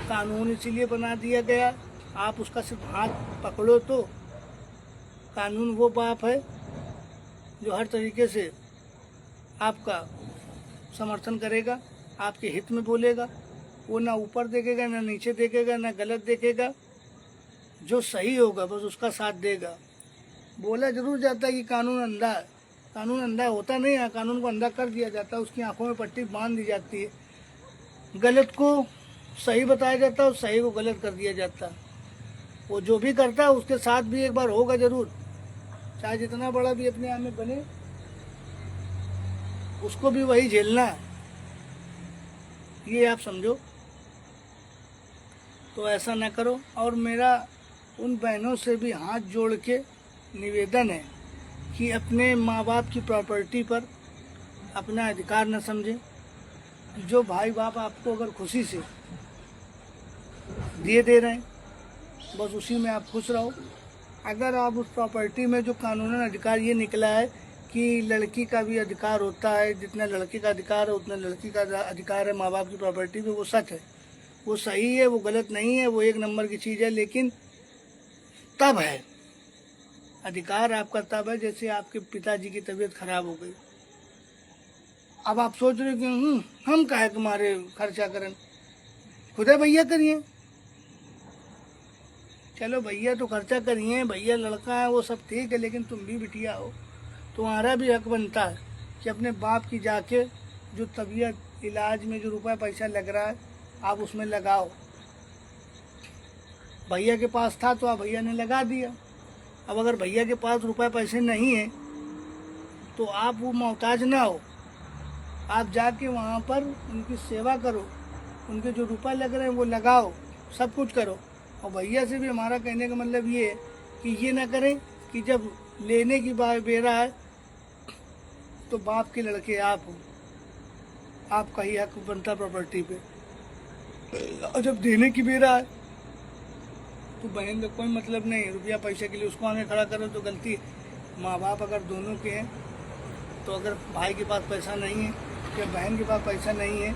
कानून इसीलिए बना दिया गया, आप उसका सिर्फ हाथ पकड़ो तो कानून वो बाप है जो हर तरीके से आपका समर्थन करेगा, आपके हित में बोलेगा। वो ना ऊपर देखेगा, ना नीचे देखेगा, ना गलत देखेगा। जो सही होगा बस उसका साथ देगा। बोला जरूर जाता है कि कानून अंधा है, कानून अंधा होता नहीं है, कानून को अंधा कर दिया जाता है, उसकी आंखों में पट्टी बांध दी जाती है। गलत को सही बताया जाता है और सही को गलत कर दिया जाता है। वो जो भी करता है उसके साथ भी एक बार होगा जरूर, चाहे जितना बड़ा भी अपने आप में बने, उसको भी वही झेलना है। ये आप समझो। तो ऐसा ना करो। और मेरा उन बहनों से भी हाथ जोड़ के निवेदन है कि अपने माँ बाप की प्रॉपर्टी पर अपना अधिकार न समझें। जो भाई बाप आपको अगर खुशी से दिए दे रहे हैं बस उसी में आप खुश रहो। अगर आप उस प्रॉपर्टी में जो कानूनन अधिकार ये निकला है कि लड़की का भी अधिकार होता है, जितना लड़के का अधिकार है उतना लड़की का अधिकार है माँ बाप की प्रॉपर्टी पे, वो सच है, वो सही है, वो गलत नहीं है, वो एक नंबर की चीज़ है। लेकिन तब है अधिकार आपका, तब है जैसे आपके पिताजी की तबीयत खराब हो गई। अब आप सोच रहे हो कि हम काहे तुम्हारे खर्चा करें, खुदे भैया करिए। चलो भैया तो खर्चा करिए, भैया लड़का है वो सब ठीक है, लेकिन तुम भी बिटिया हो, तुम्हारा भी हक बनता है कि अपने बाप की जाके जो तबीयत इलाज में जो रुपया पैसा लग रहा है आप उसमें लगाओ। भैया के पास था तो आप भैया ने लगा दिया। अब अगर भैया के पास रुपये पैसे नहीं है तो आप वो मोहताज ना हो, आप जाके वहाँ पर उनकी सेवा करो, उनके जो रुपये लग रहे हैं वो लगाओ, सब कुछ करो। और भैया से भी हमारा कहने का मतलब ये है कि ये ना करें कि जब लेने की बेरा है तो बाप के लड़के आप हो, आपका ही हक बनता प्रॉपर्टी पे, और जब देने की बेरा है तो बहन का कोई मतलब नहीं। रुपया पैसे के लिए उसको आगे खड़ा करो तो गलती है। माँ बाप अगर दोनों के हैं तो अगर भाई के पास पैसा नहीं है या बहन के पास पैसा नहीं है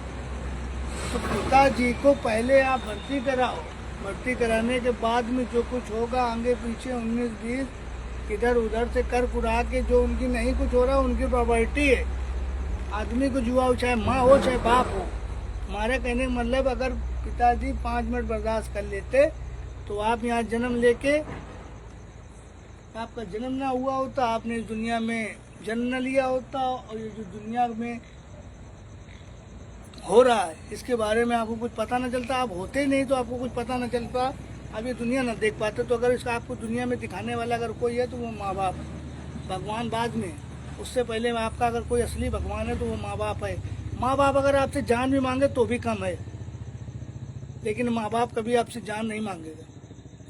तो पिताजी को पहले आप भर्ती कराओ। भर्ती कराने के बाद में जो कुछ होगा आगे पीछे 19-20 इधर उधर से कर कुड़ा के जो उनकी नहीं कुछ हो रहा उनकी प्रॉपर्टी है। आदमी को जुआ हो, चाहे माँ हो चाहे बाप हो। हमारे कहने का मतलब अगर पिताजी 5 मिनट बर्दाश्त कर लेते तो आप यहाँ जन्म लेके आपका जन्म ना हुआ होता, आपने इस दुनिया में जन्म न लिया होता और ये जो दुनिया में हो रहा है इसके बारे में आपको कुछ पता न चलता। आप होते ही नहीं तो आपको कुछ पता न चलता, आप ये दुनिया न देख पाते। तो अगर इसका आपको दुनिया में दिखाने वाला अगर कोई है तो वो माँ बाप, भगवान बाद में, उससे पहले आपका अगर कोई असली भगवान है तो वो माँ बाप है। माँ बाप अगर आपसे जान भी मांगे तो भी कम है, लेकिन माँ बाप कभी आपसे जान नहीं मांगेगा।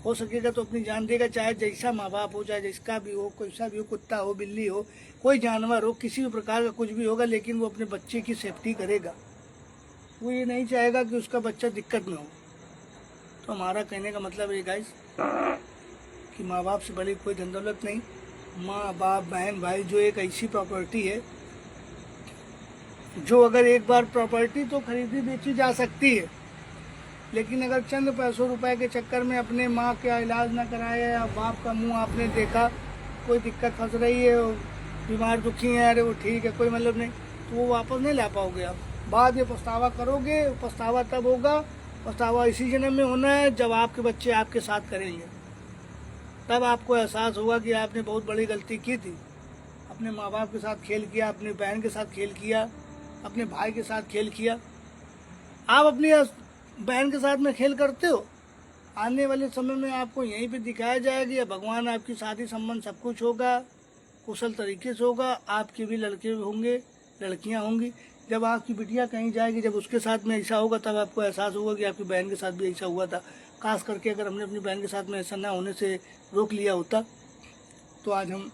हो सकेगा तो अपनी जान देगा, चाहे जैसा माँ बाप हो, चाहे जिसका भी हो, कैसा भी हो, कुत्ता हो, बिल्ली हो, कोई जानवर हो, किसी भी प्रकार का कुछ भी होगा, लेकिन वो अपने बच्चे की सेफ्टी करेगा। वो ये नहीं चाहेगा कि उसका बच्चा दिक्कत में हो। तो हमारा कहने का मतलब ये गाइस कि माँ बाप से बड़ी कोई धन दौलत नहीं। माँ बाप, बहन, भाई जो एक ऐसी प्रॉपर्टी है जो अगर एक बार प्रॉपर्टी तो खरीदी बेची जा सकती है, लेकिन अगर चंद पैसों रुपए के चक्कर में अपने माँ का इलाज ना कराया या बाप का मुंह आपने देखा, कोई दिक्कत फंस रही है, बीमार दुखी है, अरे वो ठीक है, कोई मतलब नहीं, तो वो वापस नहीं ला पाओगे आप। बाद में पछतावा करोगे। पछतावा तब होगा, पछतावा इसी जन्म में होना है जब आपके बच्चे आपके साथ करेंगे। तब आपको एहसास होगा कि आपने बहुत बड़ी गलती की थी। अपने माँ बाप के साथ खेल किया, अपनी बहन के साथ खेल किया, अपने भाई के साथ खेल किया। आप अपनी बहन के साथ में खेल करते हो, आने वाले समय में आपको यहीं पे दिखाया जाएगा या भगवान आपकी शादी संबंध सब कुछ होगा, कुशल तरीके से होगा। आपके भी लड़के होंगे, लड़कियां होंगी। जब आपकी बिटिया कहीं जाएगी, जब उसके साथ में ऐसा होगा तब आपको एहसास होगा कि आपकी बहन के साथ भी ऐसा हुआ था। खास करके अगर हमने अपनी बहन के साथ में ऐसा ना होने से रोक लिया होता तो आज हम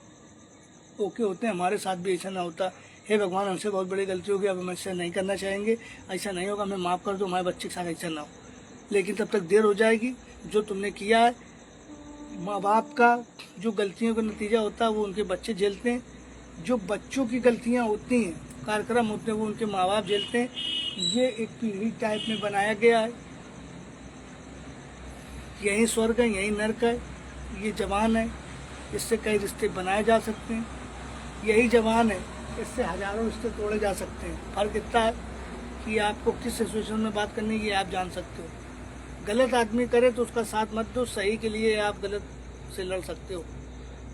ओके होते हैं, हमारे साथ भी ऐसा ना होता। हे भगवान, हमसे बहुत बड़ी गलती होगी, अब हम ऐसा नहीं करना चाहेंगे, ऐसा नहीं होगा, हमें माफ़ कर दो, हमारे बच्चे के साथ ऐसा ना हो। लेकिन तब तक देर हो जाएगी। जो तुमने किया है, माँ बाप का जो गलतियों का नतीजा होता है वो उनके बच्चे झेलते हैं। जो बच्चों की गलतियाँ होती हैं, कार्यक्रम होते हैं, वो उनके माँ बाप झेलते हैं। ये एक पीढ़ी टाइप में बनाया गया है। यही स्वर्ग है, यही नर्क है। ये जवान है, इससे कई रिश्ते बनाए जा सकते हैं। यही जवान है, इससे हजारों रिश्ते तोड़े जा सकते हैं। फर्क इतना है कि आपको किस सिचुएशन में बात करनी है आप जान सकते हो। गलत आदमी करे तो उसका साथ मत दो, सही के लिए आप गलत से लड़ सकते हो,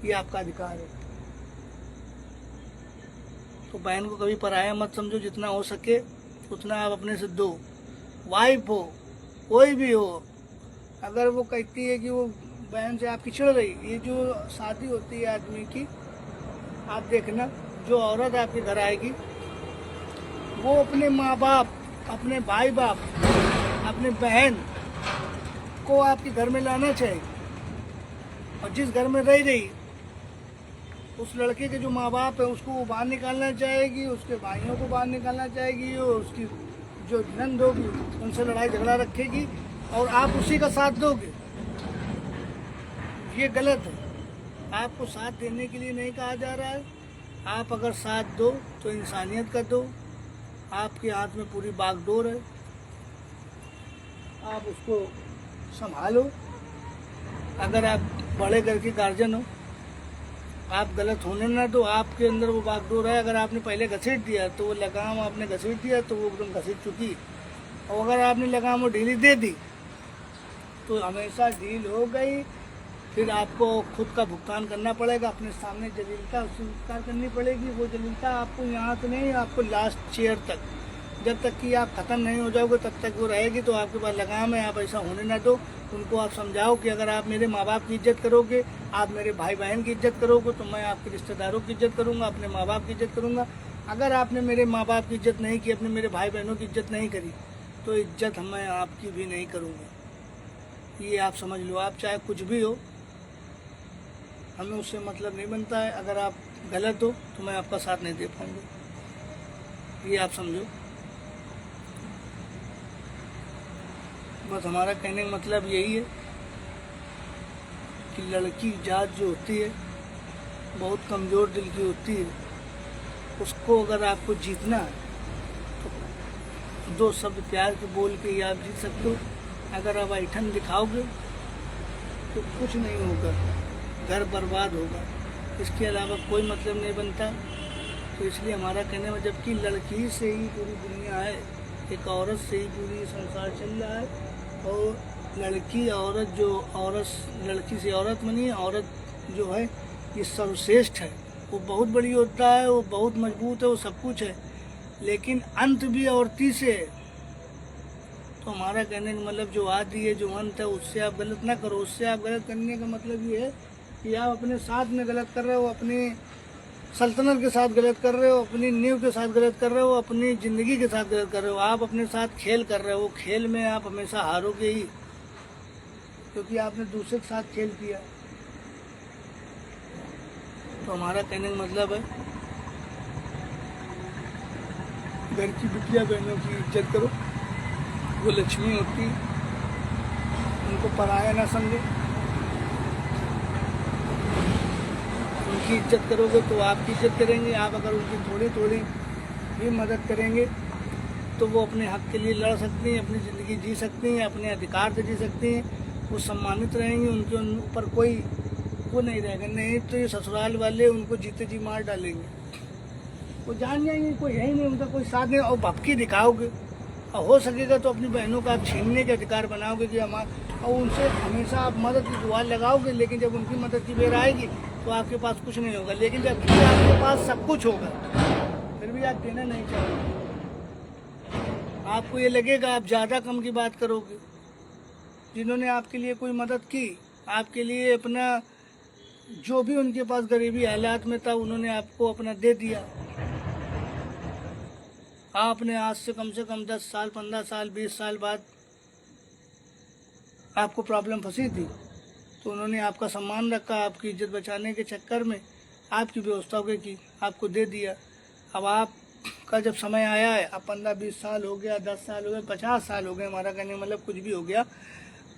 ये आपका अधिकार है। तो बहन को कभी पराया मत समझो, जितना हो सके उतना आप अपने से दो। वाइफ हो, कोई भी हो, अगर वो कहती है कि वो बहन से आप पिछड़ रही, ये जो शादी होती है आदमी की, आप देखना जो औरत आपके घर आएगी वो अपने माँ बाप, अपने भाई बाप, अपने बहन को आपके घर में लाना चाहिए। और जिस घर में रह रही उस लड़के के जो माँ बाप है उसको वो बाहर निकालना चाहेगी, उसके भाइयों को बाहर निकालना चाहेगी, और उसकी जो नंद होगी उनसे लड़ाई झगड़ा रखेगी और आप उसी का साथ दोगे। ये गलत है। आपको साथ देने के लिए नहीं कहा जा रहा है। आप अगर साथ दो तो इंसानियत का दो। आपके हाथ में पूरी बागडोर है, आप उसको संभालो। अगर आप बड़े घर के गार्जियन हो, आप गलत होने ना दो। आपके अंदर वो बागडोर है। अगर आपने पहले घसीट दिया तो वो लगाम आपने घसीट दिया तो वो एकदम घसीट चुकी, और अगर आपने लगाम वो ढीली दे दी तो हमेशा ढील हो गई। फिर आपको खुद का भुगतान करना पड़ेगा, अपने सामने जलीलता स्वीकार करनी पड़ेगी। वो जलीलता आपको यहाँ से नहीं, आपको लास्ट चेयर तक, जब तक कि आप ख़त्म नहीं हो जाओगे तब तक वो रहेगी। तो आपके पास लगाम है, आप ऐसा होने ना दो। उनको आप समझाओ कि अगर आप मेरे माँ बाप की इज्जत करोगे, आप मेरे भाई बहन की इज्जत करोगे, तो मैं आपके रिश्तेदारों की इज्जत करूँगा, अपने माँ बाप की इज्जत करूँगा। अगर आपने मेरे माँ बाप की इज्जत नहीं की, अपने मेरे भाई बहनों की इज्जत नहीं करी, तो इज्जत मैं आपकी भी नहीं करूँगा। ये आप समझ लो। आप चाहे कुछ भी हो, हमें उससे मतलब नहीं बनता है। अगर आप गलत हो तो मैं आपका साथ नहीं दे पाऊँगा, ये आप समझो। बस हमारा कहने का मतलब यही है कि लड़की जात जो होती है बहुत कमज़ोर दिल की होती है। उसको अगर आपको जीतना है तो 2 शब्द प्यार के बोल के ही आप जीत सकते हो। अगर आप ऐठन दिखाओगे तो कुछ नहीं होगा, घर बर्बाद होगा। इसके अलावा कोई मतलब नहीं बनता। तो इसलिए हमारा कहने में, जबकि लड़की से ही पूरी दुनिया है, एक औरत से ही पूरी संसार चल रहा है। और लड़की औरत जो औरत लड़की से औरत बनी है, औरत जो है ये सर्वश्रेष्ठ है। वो बहुत बड़ी होता है, वो बहुत मजबूत है, वो सब कुछ है, लेकिन अंत भी औरती से है। तो हमारा कहने का मतलब जो आदि है, जो अंत है, उससे आप गलत ना करो। उससे आप गलत करने का मतलब ये है कि आप अपने साथ में गलत कर रहे हो, अपनी सल्तनत के साथ गलत कर रहे हो, अपनी नींव के साथ गलत कर रहे हो, अपनी ज़िंदगी के साथ गलत कर रहे हो। आप अपने साथ खेल कर रहे हो। खेल में आप हमेशा हारोगे ही, क्योंकि आपने दूसरे के साथ खेल किया। तो हमारा कहने का मतलब है, घर की बिटिया बहनों की इज्जत करो। वो लक्ष्मी होती है, उनको पराया ना समझे। उनकी इज्जत करोगे तो आपकी इज्जत करेंगे। आप अगर उनकी थोड़ी थोड़ी भी मदद करेंगे तो वो अपने हक के लिए लड़ सकती हैं, अपनी ज़िंदगी जी सकती हैं, अपने अधिकार से जी सकती हैं। वो सम्मानित रहेंगी, उनके ऊपर कोई वो नहीं रहेगा। नहीं तो ये ससुराल वाले उनको जीते जी मार डालेंगे। वो जान जाएंगे कोई है ही नहीं, उनका कोई साथ नहीं। और भपकी दिखाओगे, और हो सकेगा तो अपनी बहनों का आप छीनने के अधिकार बनाओगे कि और उनसे हमेशा आप मदद की गुहार लगाओगे। लेकिन जब उनकी मदद की बेर आएगी तो आपके पास कुछ नहीं होगा। लेकिन जब आपके पास सब कुछ होगा फिर भी आप देना नहीं चाहोगे। आपको ये लगेगा आप ज़्यादा कम की बात करोगे। जिन्होंने आपके लिए कोई मदद की, आपके लिए अपना जो भी उनके पास गरीबी हालात में था, उन्होंने आपको अपना दे दिया। आपने आज से कम 10 साल, 15 साल, 20 साल बाद आपको प्रॉब्लम फंसी थी, तो उन्होंने आपका सम्मान रखा। आपकी इज्जत बचाने के चक्कर में आपकी व्यवस्था की, आपको दे दिया। अब आपका जब समय आया है, अब 15-20 साल हो गया, 10 साल हो गए, 50 साल हो गए, हमारा कहने मतलब कुछ भी हो गया।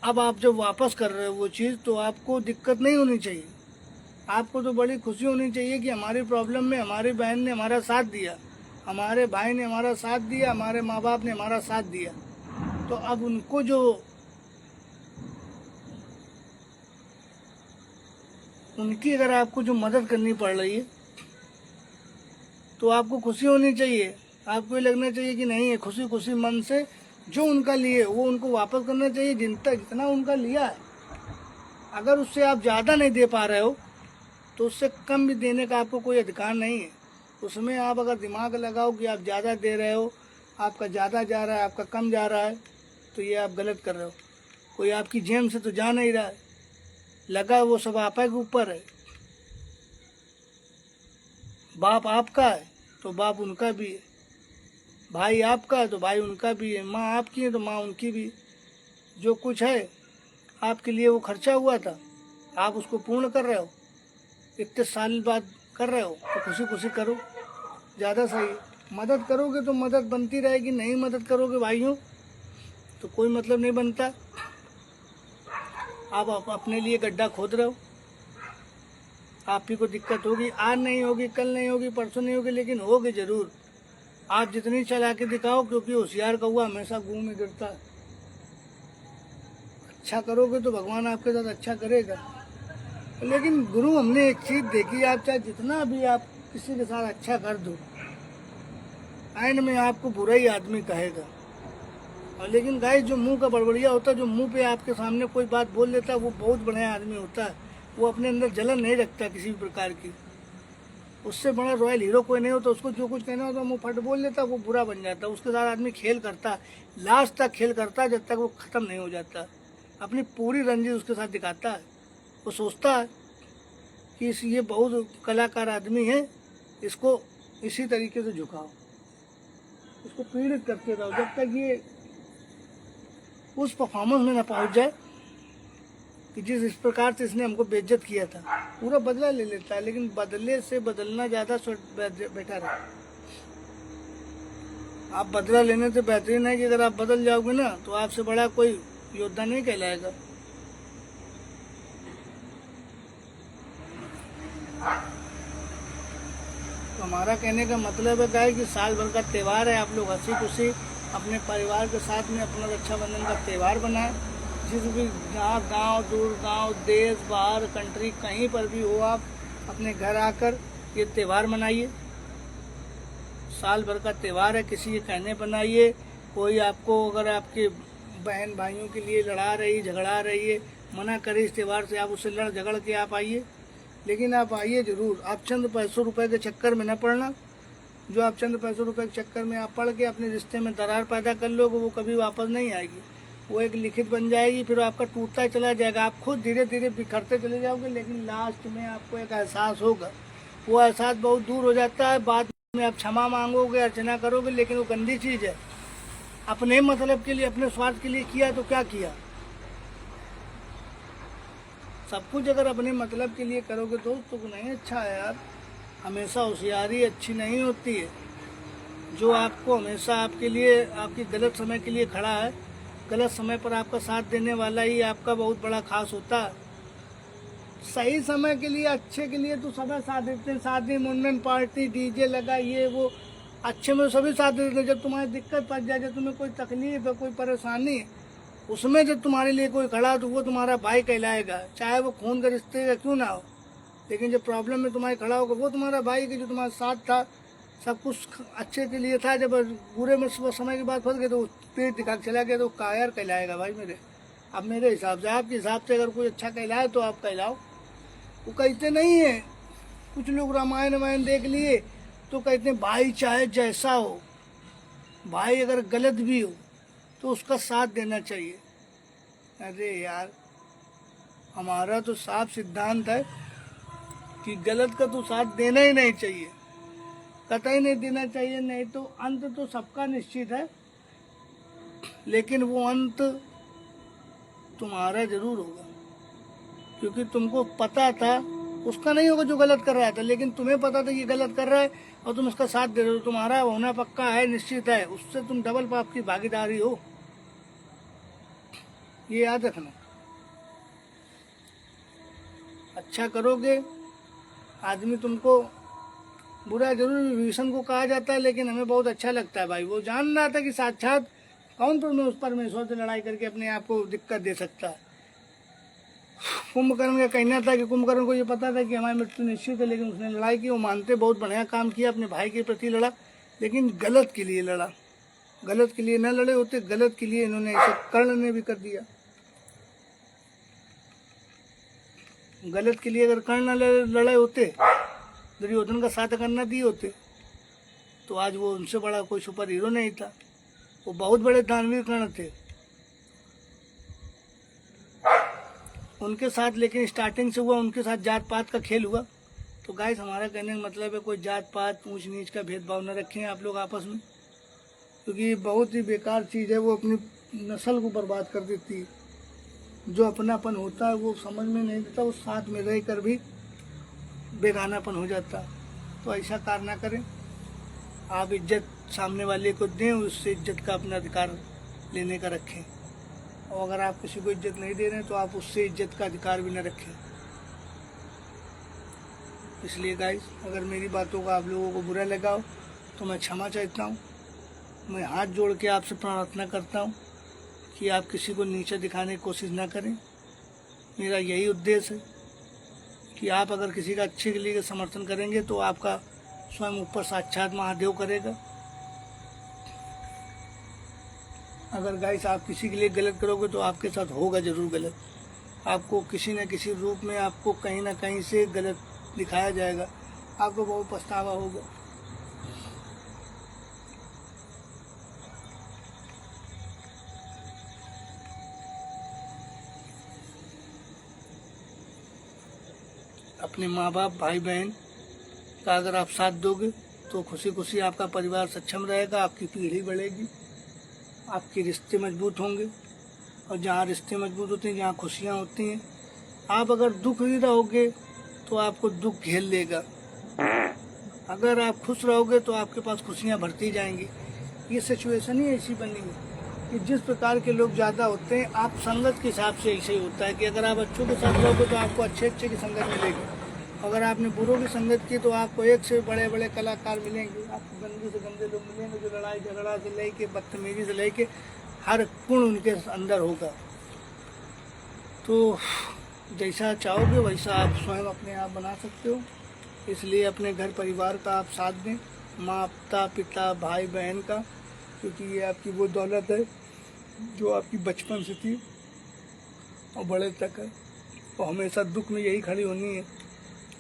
अब आप जब वापस कर रहे हो वो चीज़, तो आपको दिक्कत नहीं होनी चाहिए। आपको तो बड़ी खुशी होनी चाहिए कि हमारी प्रॉब्लम में हमारी बहन ने हमारा साथ दिया, हमारे भाई ने हमारा साथ दिया, हमारे माँ बाप ने हमारा साथ दिया। तो अब उनको जो उनकी अगर आपको जो मदद करनी पड़ रही है तो आपको खुशी होनी चाहिए। आपको ये लगना चाहिए कि नहीं है, खुशी खुशी मन से जो उनका लिए वो उनको वापस करना चाहिए, जितना उनका लिया है। अगर उससे आप ज़्यादा नहीं दे पा रहे हो तो उससे कम भी देने का आपको कोई अधिकार नहीं है। उसमें आप अगर दिमाग लगाओ कि आप ज़्यादा दे रहे हो, आपका ज़्यादा जा रहा है, आपका कम जा रहा है, तो ये आप गलत कर रहे हो। कोई आपकी जेब से तो जा नहीं रहा है, लगा वो सब आपा के ऊपर है। बाप आपका है तो बाप उनका भी है, भाई आपका है तो भाई उनका भी है, माँ आपकी है तो माँ उनकी भी। जो कुछ है आपके लिए वो खर्चा हुआ था, आप उसको पूर्ण कर रहे हो, इतने साल बाद कर रहे हो, तो खुशी खुशी करो, ज़्यादा सही। मदद करोगे तो मदद बनती रहेगी, नहीं मदद करोगे भाइयों तो कोई मतलब नहीं बनता। आप अपने लिए गड्ढा खोद रहे हो। आप ही को दिक्कत होगी, आज नहीं होगी, कल नहीं होगी, परसों नहीं होगी, लेकिन होगी ज़रूर। आप जितनी चला के दिखाओ, क्योंकि होशियार कौवा हमेशा गुह में गिरता है। अच्छा करोगे तो भगवान आपके साथ अच्छा करेगा। लेकिन गुरु हमने एक चीज़ देखी, आप चाहे जितना भी आप किसी के साथ अच्छा कर दो, एंड में आपको बुरा ही आदमी कहेगा। और लेकिन गाइस, जो मुंह का बड़बड़िया होता है, जो मुंह पे आपके सामने कोई बात बोल लेता है, वो बहुत बढ़िया आदमी होता है। वो अपने अंदर जलन नहीं रखता किसी भी प्रकार की। उससे बड़ा रॉयल हीरो कोई नहीं होता। उसको जो कुछ कहना होता है मुँह फट बोल लेता, वो बुरा बन जाता। उसके साथ आदमी खेल करता, लास्ट तक खेल करता, जब तक वो ख़त्म नहीं हो जाता। अपनी पूरी रंजिश उसके साथ दिखाता है। वो सोचता है कि ये बहुत कलाकार आदमी है, इसको इसी तरीके से झुकाओ, इसको पीड़ित करते रहो, जब तक ये उस परफॉर्मेंस में ना पहुंच जाए कि जिस इस प्रकार से इसने हमको बेइज्जत किया था। पूरा बदला ले लेता है, लेकिन बदले से बदलना ज़्यादा बेटर है। आप बदला लेने से बेहतरीन है कि अगर आप बदल जाओगे ना, तो आपसे बड़ा कोई योद्धा नहीं कहलाएगा। तो हमारा कहने का मतलब है गाइस कि साल भर का त्यौहार है, आप लोग हंसी खुशी अपने परिवार के साथ में अपना रक्षाबंधन का त्यौहार बनाएं। जिस भी जहाँ गांव, दूर गांव, देश, बाहर, कंट्री, कहीं पर भी हो, आप अपने घर आकर ये त्यौहार मनाइए। साल भर का त्यौहार है, किसी के कहने पर बनाइए। कोई आपको अगर आपके बहन भाइयों के लिए लड़ा रही, झगड़ा रही है, मना करे इस त्यौहार से, आप उससे लड़ झगड़ के आप आइए, लेकिन आप आइए जरूर। आप चंद पैसों रुपए के चक्कर में न पड़ना। जो आप चंद पैसों रुपए के चक्कर में आप पड़ के अपने रिश्ते में दरार पैदा कर लोगे, वो कभी वापस नहीं आएगी। वो एक लिखित बन जाएगी, फिर आपका टूटता चला जाएगा। आप खुद धीरे धीरे बिखरते चले जाओगे, लेकिन लास्ट में आपको एक एहसास होगा। वो एहसास बहुत दूर हो जाता है, बाद में आप क्षमा मांगोगे, अर्चना करोगे, लेकिन वो गंदी चीज़ है। अपने मतलब के लिए, अपने स्वार्थ के लिए किया तो क्या किया। सब कुछ अगर अपने मतलब के लिए करोगे दोस्तों को नहीं अच्छा है यार। हमेशा होशियारी अच्छी नहीं होती है। जो आपको हमेशा आपके लिए, आपकी गलत समय के लिए खड़ा है, गलत समय पर आपका साथ देने वाला ही आपका बहुत बड़ा खास होता है। सही समय के लिए, अच्छे के लिए तो सभी साथ देते हैं। शादी, मुंडन, पार्टी, डीजे लगा, ये वो, अच्छे में सभी साथ देते हैं। जब तुम्हारी दिक्कत फंस जाए, जब तुम्हें कोई तकलीफ है, कोई परेशानी है, उसमें जब तुम्हारे लिए कोई खड़ा तो वो तुम्हारा भाई कहलाएगा, चाहे वो खून का रिश्ते का क्यों ना हो। लेकिन जब प्रॉब्लम में तुम्हारे खड़ा होगा, वो तुम्हारा भाई कि जो तुम्हारा साथ था, सब कुछ अच्छे के लिए था। जब बुरे में समय की बात फंस गए तो पेट दिखा के चला गया, तो कायर कहलाएगा भाई मेरे। अब मेरे हिसाब से, आपके हिसाब से अगर कोई अच्छा कहलाए तो आप कहलाओ। वो कहते नहीं है, कुछ लोग रामायण वायन देख लिए तो कहते हैं भाई चाहे जैसा हो, भाई अगर गलत भी हो तो उसका साथ देना चाहिए। अरे यार, हमारा तो साफ सिद्धांत है कि गलत का तो साथ देना ही नहीं चाहिए, कतई नहीं देना चाहिए। नहीं तो अंत तो सबका निश्चित है, लेकिन वो अंत तुम्हारा जरूर होगा, क्योंकि तुमको पता था। उसका नहीं होगा जो गलत कर रहा था, लेकिन तुम्हें पता था कि गलत कर रहा है और तुम उसका साथ दे रहे हो। तुम्हारा होना पक्का है, निश्चित है, उससे तुम डबल पाप की भागीदारी हो। ये याद रखना। अच्छा करोगे, आदमी तुमको बुरा जरूर, विभीषण को कहा जाता है, लेकिन हमें बहुत अच्छा लगता है भाई। वो जान रहा था कि साक्षात कौन परमेश्वर से लड़ाई करके अपने आप को दिक्कत दे सकता है। कुंभकर्ण का कहना था कि कुंभकर्ण को ये पता था कि हमारी मृत्यु निश्चित है, लेकिन उसने लड़ाई की। वो मानते बहुत बढ़िया काम किया, अपने भाई के प्रति लड़ा, लेकिन गलत के लिए लड़ा। गलत के लिए न लड़े होते, गलत के लिए इन्होंने इसे कर्ण ने भी कर दिया। गलत के लिए अगर कर्ण न लड़े होते, दुर्योधन का साथ करना दिए होते, तो आज वो उनसे बड़ा कोई सुपर हीरो नहीं था। वो बहुत बड़े दानवीर कर्ण थे उनके साथ, लेकिन स्टार्टिंग से हुआ उनके साथ जात पात का खेल हुआ। तो गाइस, हमारा कहने का मतलब है कोई जात पात, ऊंच नीच का भेदभाव न रखें आप लोग आपस में, क्योंकि ये बहुत ही बेकार चीज़ है। वो अपनी नस्ल को बर्बाद कर देती है। जो अपनापन होता है वो समझ में नहीं देता, वो साथ में रह कर भी बेगानापन हो जाता है। तो ऐसा कार्य ना करें। आप इज्जत सामने वाले को दें, उससे इज्जत का अपना अधिकार लेने का रखें। और अगर आप किसी को इज्जत नहीं दे रहे हैं तो आप उससे इज्जत का अधिकार भी न रखें। इसलिए गाइस, अगर मेरी बातों का आप लोगों को बुरा लगा हो तो मैं क्षमा चाहता हूँ। मैं हाथ जोड़ के आपसे प्रार्थना करता हूँ कि आप किसी को नीचे दिखाने की कोशिश ना करें। मेरा यही उद्देश्य है कि आप अगर किसी का अच्छे के लिए समर्थन करेंगे तो आपका स्वयं ऊपर साक्षात महादेव करेगा। अगर गाइस आप किसी के लिए गलत करोगे तो आपके साथ होगा जरूर गलत। आपको किसी न किसी रूप में आपको कहीं ना कहीं से गलत दिखाया जाएगा, आपको बहुत पछतावा होगा। अपने माँ बाप, भाई बहन का अगर आप साथ दोगे तो खुशी खुशी आपका परिवार सक्षम रहेगा, आपकी पीढ़ी बढ़ेगी, आपके रिश्ते मजबूत होंगे। और जहाँ रिश्ते मजबूत होते हैं, जहाँ खुशियाँ होती हैं, आप अगर दुख ही रहोगे तो आपको दुख घेर लेगा। अगर आप खुश रहोगे तो आपके पास खुशियाँ बढ़ती जाएंगी। ये सिचुएशन ही ऐसी बनी है कि जिस प्रकार के लोग ज़्यादा होते हैं, आप संगत के हिसाब से ऐसे ही होता है कि अगर आप अच्छों के साथ रहोगे तो आपको अच्छे अच्छे की संगत मिलेगी। अगर आपने बुरों की संगत की तो आपको एक से बड़े बड़े कलाकार मिलेंगे, आपको गंदे से गंदे लोग मिलेंगे जो लड़ाई झगड़ा से लेके बदतमीजी से लेके हर गुण उनके अंदर होगा। तो जैसा चाहोगे वैसा आप स्वयं अपने आप बना सकते हो। इसलिए अपने घर परिवार का आप साथ दें, माता पिता भाई बहन का, क्योंकि ये आपकी वो दौलत है जो आपकी बचपन से थी और बड़े तक है, और हमेशा दुख में यही खड़ी होनी है।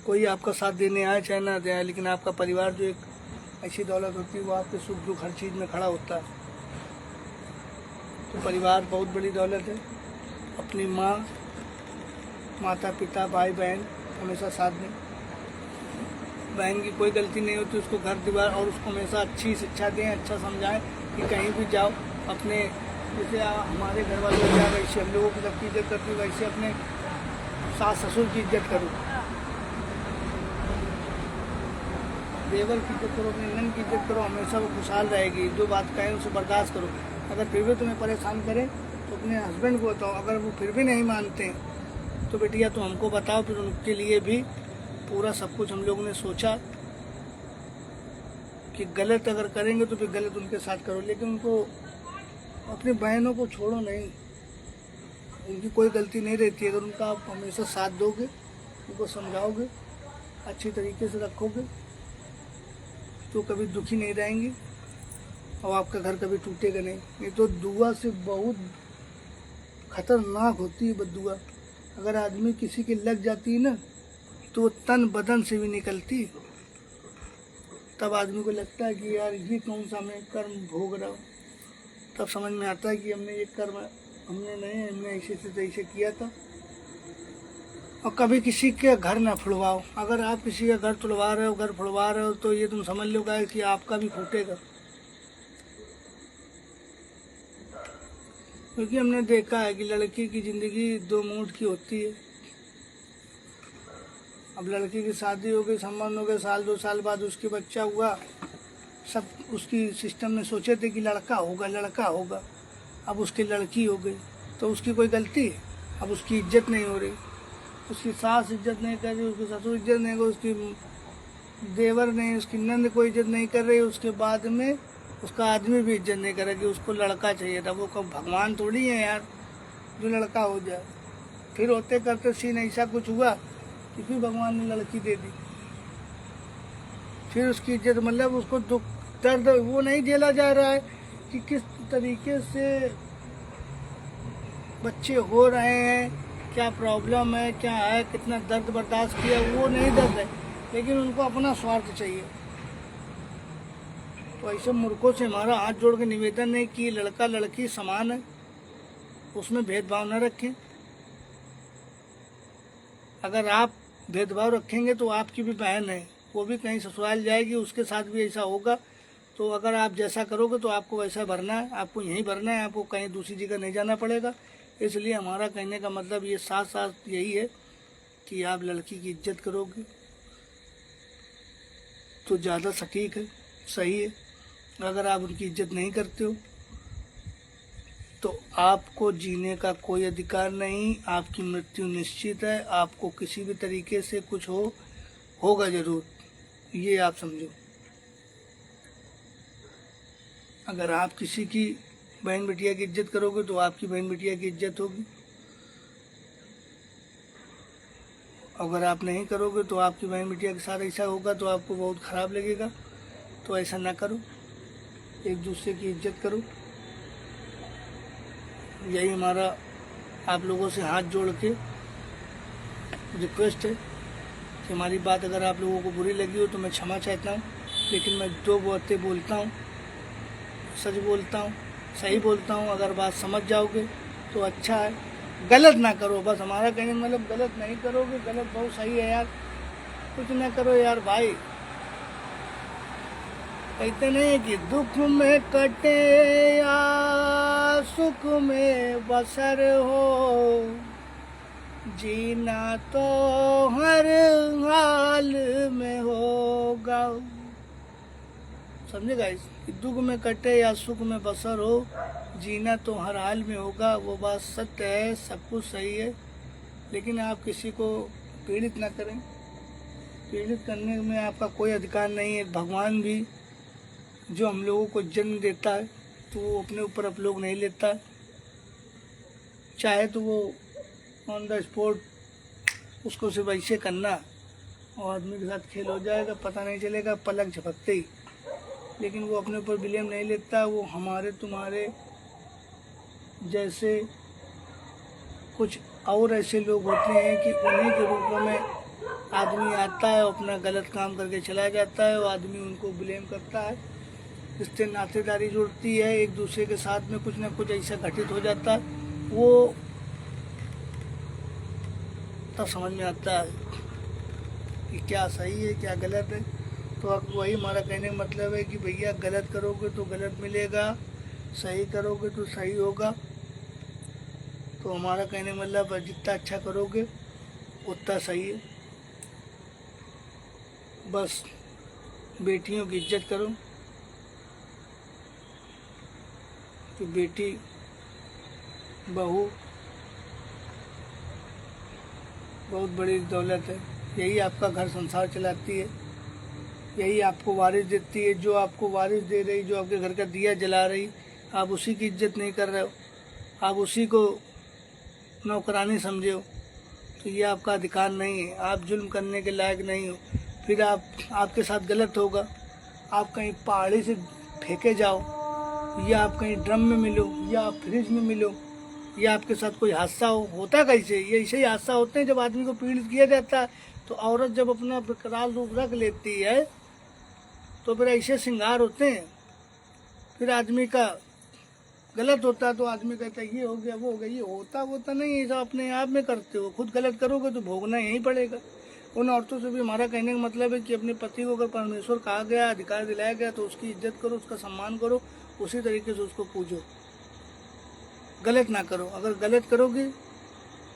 कोई आपका साथ देने आए चाहे ना दे, लेकिन आपका परिवार जो एक ऐसी दौलत होती है वो आपके सुख दुख हर चीज़ में खड़ा होता है। तो परिवार बहुत बड़ी दौलत है। अपनी माँ, माता पिता भाई बहन हमेशा साथ दें। बहन की कोई गलती नहीं होती, उसको घर दीवार और उसको हमेशा अच्छी शिक्षा दें, अच्छा समझाएं कि कहीं भी जाओ अपने, जैसे हमारे घर वालों क्या वैसे हम लोगों की सबकी इज्जत करती, वैसे अपने सास ससुर की इज्जत करो, देवर की इज्जत करो, अपने नंद की इज्जत करो, हमेशा वो खुशहाल रहेगी। जो बात कहें उसे बर्दाश्त करो। अगर फिर भी तुम्हें परेशान करें तो अपने हस्बैंड को बताओ, अगर वो फिर भी नहीं मानते तो बेटिया तो हमको बताओ, फिर उनके लिए भी पूरा सब कुछ हम लोगों ने सोचा कि गलत अगर करेंगे तो फिर गलत उनके साथ करो, लेकिन उनको अपनी बहनों को छोड़ो नहीं, उनकी कोई गलती नहीं रहती। अगर उनका आप हमेशा साथ दोगे, उनको समझाओगे, अच्छी तरीके से रखोगे तो कभी दुखी नहीं रहेंगे और आपका घर कभी टूटेगा नहीं। नहीं तो दुआ से बहुत खतरनाक होती है बद्दुआ। अगर आदमी किसी की लग जाती है ना तो वो तन बदन से भी निकलती, तब आदमी को लगता है कि यार ये कौन सा मैं कर्म भोग रहा हूँ। तब समझ में आता है कि हमने ये कर्म हमने ऐसे से ऐसे किया था। और कभी किसी के घर ना फुड़वाओ। अगर आप किसी का घर तुड़वा रहे हो, घर फुड़वा रहे हो, तो ये तुम समझ लो कि आपका भी फूटेगा। क्योंकि हमने देखा है कि लड़की की ज़िंदगी 2 मूड की होती है। अब लड़की की शादी हो गई, संबंध हो गए, साल 2 साल बाद उसके बच्चा हुआ, सब उसकी सिस्टम में सोचे थे कि लड़का होगा लड़का होगा, अब उसकी लड़की हो गई तो उसकी कोई गलती है? अब उसकी इज्जत नहीं हो रही, उसकी सास इज्जत नहीं कर रही, उसकी ससुर इज्जत नहीं कर, उसकी देवर नहीं, उसकी नंद कोई इज्जत नहीं कर रही, उसके बाद में उसका आदमी भी इज्जत नहीं करे कि उसको लड़का चाहिए था। वो कब भगवान थोड़ी है यार जो लड़का हो जाए। फिर होते करते सीन ऐसा कुछ हुआ कि फिर भगवान ने लड़की दे दी। फिर उसकी इज्जत, मतलब उसको दुख दर्द वो नहीं झेला जा रहा है कि किस तरीके से बच्चे हो रहे हैं, क्या प्रॉब्लम है, क्या है, कितना दर्द बर्दाश्त किया, वो नहीं दर्द है, लेकिन उनको अपना स्वार्थ चाहिए। तो ऐसे मूर्खों से हमारा हाथ जोड़ के निवेदन है कि लड़का लड़की समान है, उसमें भेदभाव न रखें। अगर आप भेदभाव रखेंगे तो आपकी भी बहन है, वो भी कहीं ससुराल जाएगी, उसके साथ भी ऐसा होगा। तो अगर आप जैसा करोगे तो आपको वैसा भरना है, आपको यहीं भरना है, आपको कहीं दूसरी जगह नहीं जाना पड़ेगा। इसलिए हमारा कहने का मतलब ये साथ साथ यही है कि आप लड़की की इज्जत करोगे तो ज़्यादा सटीक है, सही है। अगर आप उनकी इज्जत नहीं करते हो तो आपको जीने का कोई अधिकार नहीं, आपकी मृत्यु निश्चित है। आपको किसी भी तरीके से कुछ होगा ज़रूर, ये आप समझो। अगर आप किसी की बहन बिटिया की इज्जत करोगे तो आपकी बहन बिटिया की इज्जत होगी। अगर आप नहीं करोगे तो आपकी बहन बिटिया के साथ ऐसा होगा तो आपको बहुत ख़राब लगेगा। तो ऐसा ना करो, एक दूसरे की इज्जत करो। यही हमारा आप लोगों से हाथ जोड़ के रिक्वेस्ट है कि हमारी बात अगर आप लोगों को बुरी लगी हो तो मैं क्षमा चाहता हूँ, लेकिन मैं 2 बातें बोलता हूँ, सच बोलता हूँ, सही बोलता हूँ। अगर बात समझ जाओगे तो अच्छा है, गलत ना करो। बस हमारा कहने मतलब गलत नहीं करोगे, गलत बहुत सही है यार, कुछ ना करो यार भाई। कहते नहीं कि दुख में कटे या सुख में बसर हो, जीना तो हर हाल में होगा। समझे गाइस, कि दुख में कटे या सुख में बसर हो, जीना तो हर हाल में होगा। वो बात सत्य है, सब कुछ सही है, लेकिन आप किसी को पीड़ित ना करें, पीड़ित करने में आपका कोई अधिकार नहीं है। भगवान भी जो हम लोगों को जन्म देता है तो वो अपने ऊपर आप लोग नहीं लेता है। चाहे तो वो ऑन द स्पॉट उसको सिर्फ ऐसे करना और आदमी के साथ खेल हो जाएगा, पता नहीं चलेगा पलक झपकते ही। लेकिन वो अपने ऊपर ब्लेम नहीं लेता। वो हमारे तुम्हारे जैसे कुछ और ऐसे लोग होते हैं कि उन्हीं के रूप में आदमी आता है, अपना गलत काम करके चला जाता है और आदमी उनको ब्लेम करता है। इससे नातेदारी जुड़ती है, एक दूसरे के साथ में कुछ ना कुछ ऐसा घटित हो जाता है। वो तब समझ में आता है कि क्या सही है क्या गलत है। तो अब वही हमारा कहने का मतलब है कि भैया गलत करोगे तो गलत मिलेगा, सही करोगे तो सही होगा। तो हमारा कहने का मतलब जितना अच्छा करोगे उतना सही है। बस बेटियों की इज्जत करो कि बेटी बहू बहुत बड़ी दौलत है। यही आपका घर संसार चलाती है, यही आपको वारिस देती है। जो आपको वारिस दे रही, जो आपके घर का दिया जला रही, आप उसी की इज्जत नहीं कर रहे हो, आप उसी को नौकरानी समझे हो। तो ये आपका अधिकार नहीं है, आप जुल्म करने के लायक नहीं हो। फिर आपके साथ गलत होगा। आप कहीं पहाड़ी से फेंके जाओ, या आप कहीं ड्रम में मिलो, या आप फ्रिज में मिलो, या आपके साथ कोई हादसा होता कैसे? ये ऐसे ही हादसा होते हैं जब आदमी को पीड़ित किया जाता है। तो औरत जब अपना विकराल रूप रख लेती है तो फिर ऐसे श्रृंगार होते हैं। फिर आदमी का गलत होता है तो आदमी कहता है ये हो गया वो हो गया। ये होता नहीं है, सब अपने आप में करते हो। खुद गलत करोगे तो भोगना यहीं पड़ेगा। उन औरतों से भी हमारा कहने का मतलब है कि अपने पति को अगर परमेश्वर कहा गया, अधिकार दिलाया गया, तो उसकी इज्जत करो, उसका सम्मान करो, उसी तरीके से उसको पूजो, गलत ना करो। अगर गलत करोगे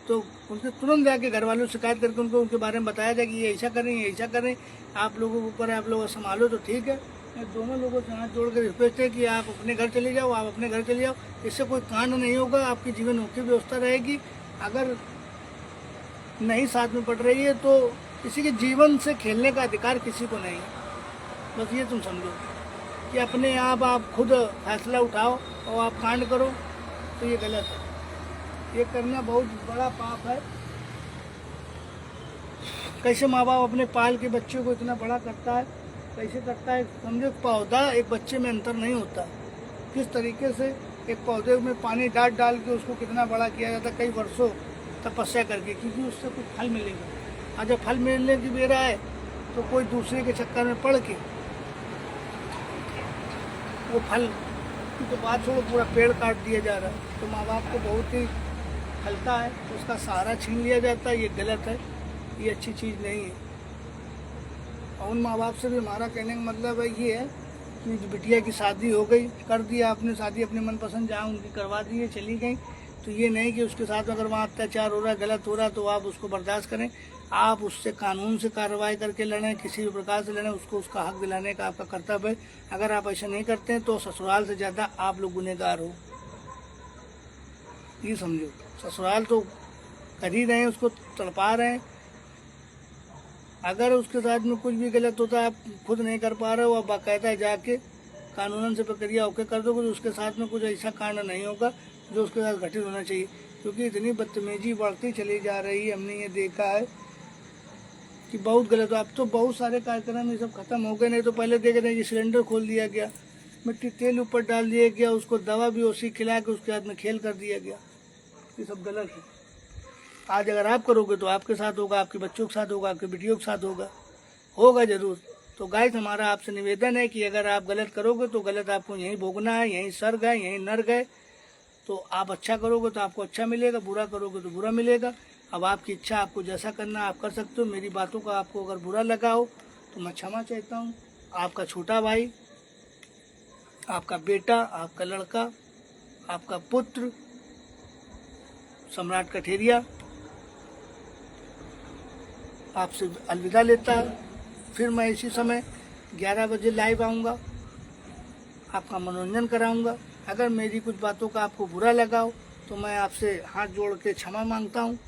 तो उनके तुरंत जाके घर वालों से शिकायत करके उनको उनके बारे में बताया जाए कि ये ऐसा करें, ये ऐसा करें। आप लोगों के ऊपर आप लोग संभालो तो ठीक है। मैं दोनों लोगों से हाथ जोड़ कर रिक्वेस्ट है कि आप अपने घर चले जाओ, आप अपने घर चले जाओ। इससे कोई कांड नहीं होगा, आपकी जीवन की व्यवस्था रहेगी। अगर नहीं साथ में पड़ रही है तो किसी के जीवन से खेलने का अधिकार किसी को नहीं है। बस ये तुम समझो कि अपने आप खुद फैसला उठाओ और आप कांड करो तो ये गलत है। ये करना बहुत बड़ा पाप है। कैसे माँ बाप अपने पाल के बच्चों को इतना बड़ा करता है, कैसे करता है? समझो पौधा एक बच्चे में अंतर नहीं होता। किस तरीके से एक पौधे में पानी डाल के उसको कितना बड़ा किया जाता है, कई वर्षों तपस्या करके, क्योंकि उससे कुछ फल मिलेगा। और जब फल मिलने की बेरा है तो कोई दूसरे के चक्कर में पड़ के वो फल की तो बात छोड़ो, पूरा पेड़ काट दिया जा रहा है। तो माँ बाप को बहुत ही हल्का है, उसका सहारा छीन लिया जाता है। ये गलत है, ये अच्छी चीज़ नहीं है। और उन माँ बाप से भी हमारा कहने का मतलब है ये है कि बिटिया की शादी हो गई, कर दिया आपने शादी अपने मनपसंद, जहाँ उनकी करवा दी है, चली गई। तो ये नहीं कि उसके साथ अगर वहाँ अत्याचार हो रहा है, गलत हो रहा है, तो आप उसको बर्दाश्त करें। आप उससे कानून से कार्रवाई करके लड़ें, किसी भी प्रकार से लड़ें, उसको उसका हक दिलाने का आपका कर्तव्य है। अगर आप ऐसा नहीं करते हैं तो ससुराल से ज़्यादा आप लोग गुनहगार हो, ये समझो। ससुराल तो कर ही रहे हैं, उसको तड़पा रहे हैं। अगर उसके साथ में कुछ भी गलत होता है, आप खुद नहीं कर पा रहे हो, आप बाकायदा जाके कानूनन से प्रक्रिया ओके कर दोगे तो उसके साथ में कुछ ऐसा कांड नहीं होगा जो उसके साथ घटित होना चाहिए। क्योंकि इतनी बदतमीजी बढ़ती चली जा रही है, हमने ये देखा है कि बहुत गलत। अब तो बहुत सारे कार्यक्रम ये सब खत्म हो गए, नहीं तो पहले देख रहे हैं कि सिलेंडर खोल दिया गया, मिट्टी तेल ऊपर डाल दिया गया, उसको दवा भी उसी खिला के उसके हाथ में खेल कर दिया गया। ये सब गलत है। आज अगर आप करोगे तो आपके साथ होगा, आपके बच्चों के साथ होगा, आपके बेटियों के साथ होगा जरूर। तो गाइस हमारा आपसे निवेदन है कि अगर आप गलत करोगे तो गलत आपको यहीं भोगना है, यहीं स्वर्ग है, यहीं नर्क है। तो आप अच्छा करोगे तो आपको अच्छा मिलेगा, बुरा करोगे तो बुरा मिलेगा। अब आपकी इच्छा, आपको जैसा करना आप कर सकते हो। मेरी बातों का आपको अगर बुरा लगा हो तो मैं क्षमा चाहता हूँ। आपका छोटा भाई, आपका बेटा, आपका लड़का, आपका पुत्र सम्राट कठेरिया आपसे अलविदा लेता है। फिर मैं इसी समय 11 बजे लाइव आऊँगा, आपका मनोरंजन कराऊँगा। अगर मेरी कुछ बातों का आपको बुरा लगा हो तो मैं आपसे हाथ जोड़ के क्षमा मांगता हूँ,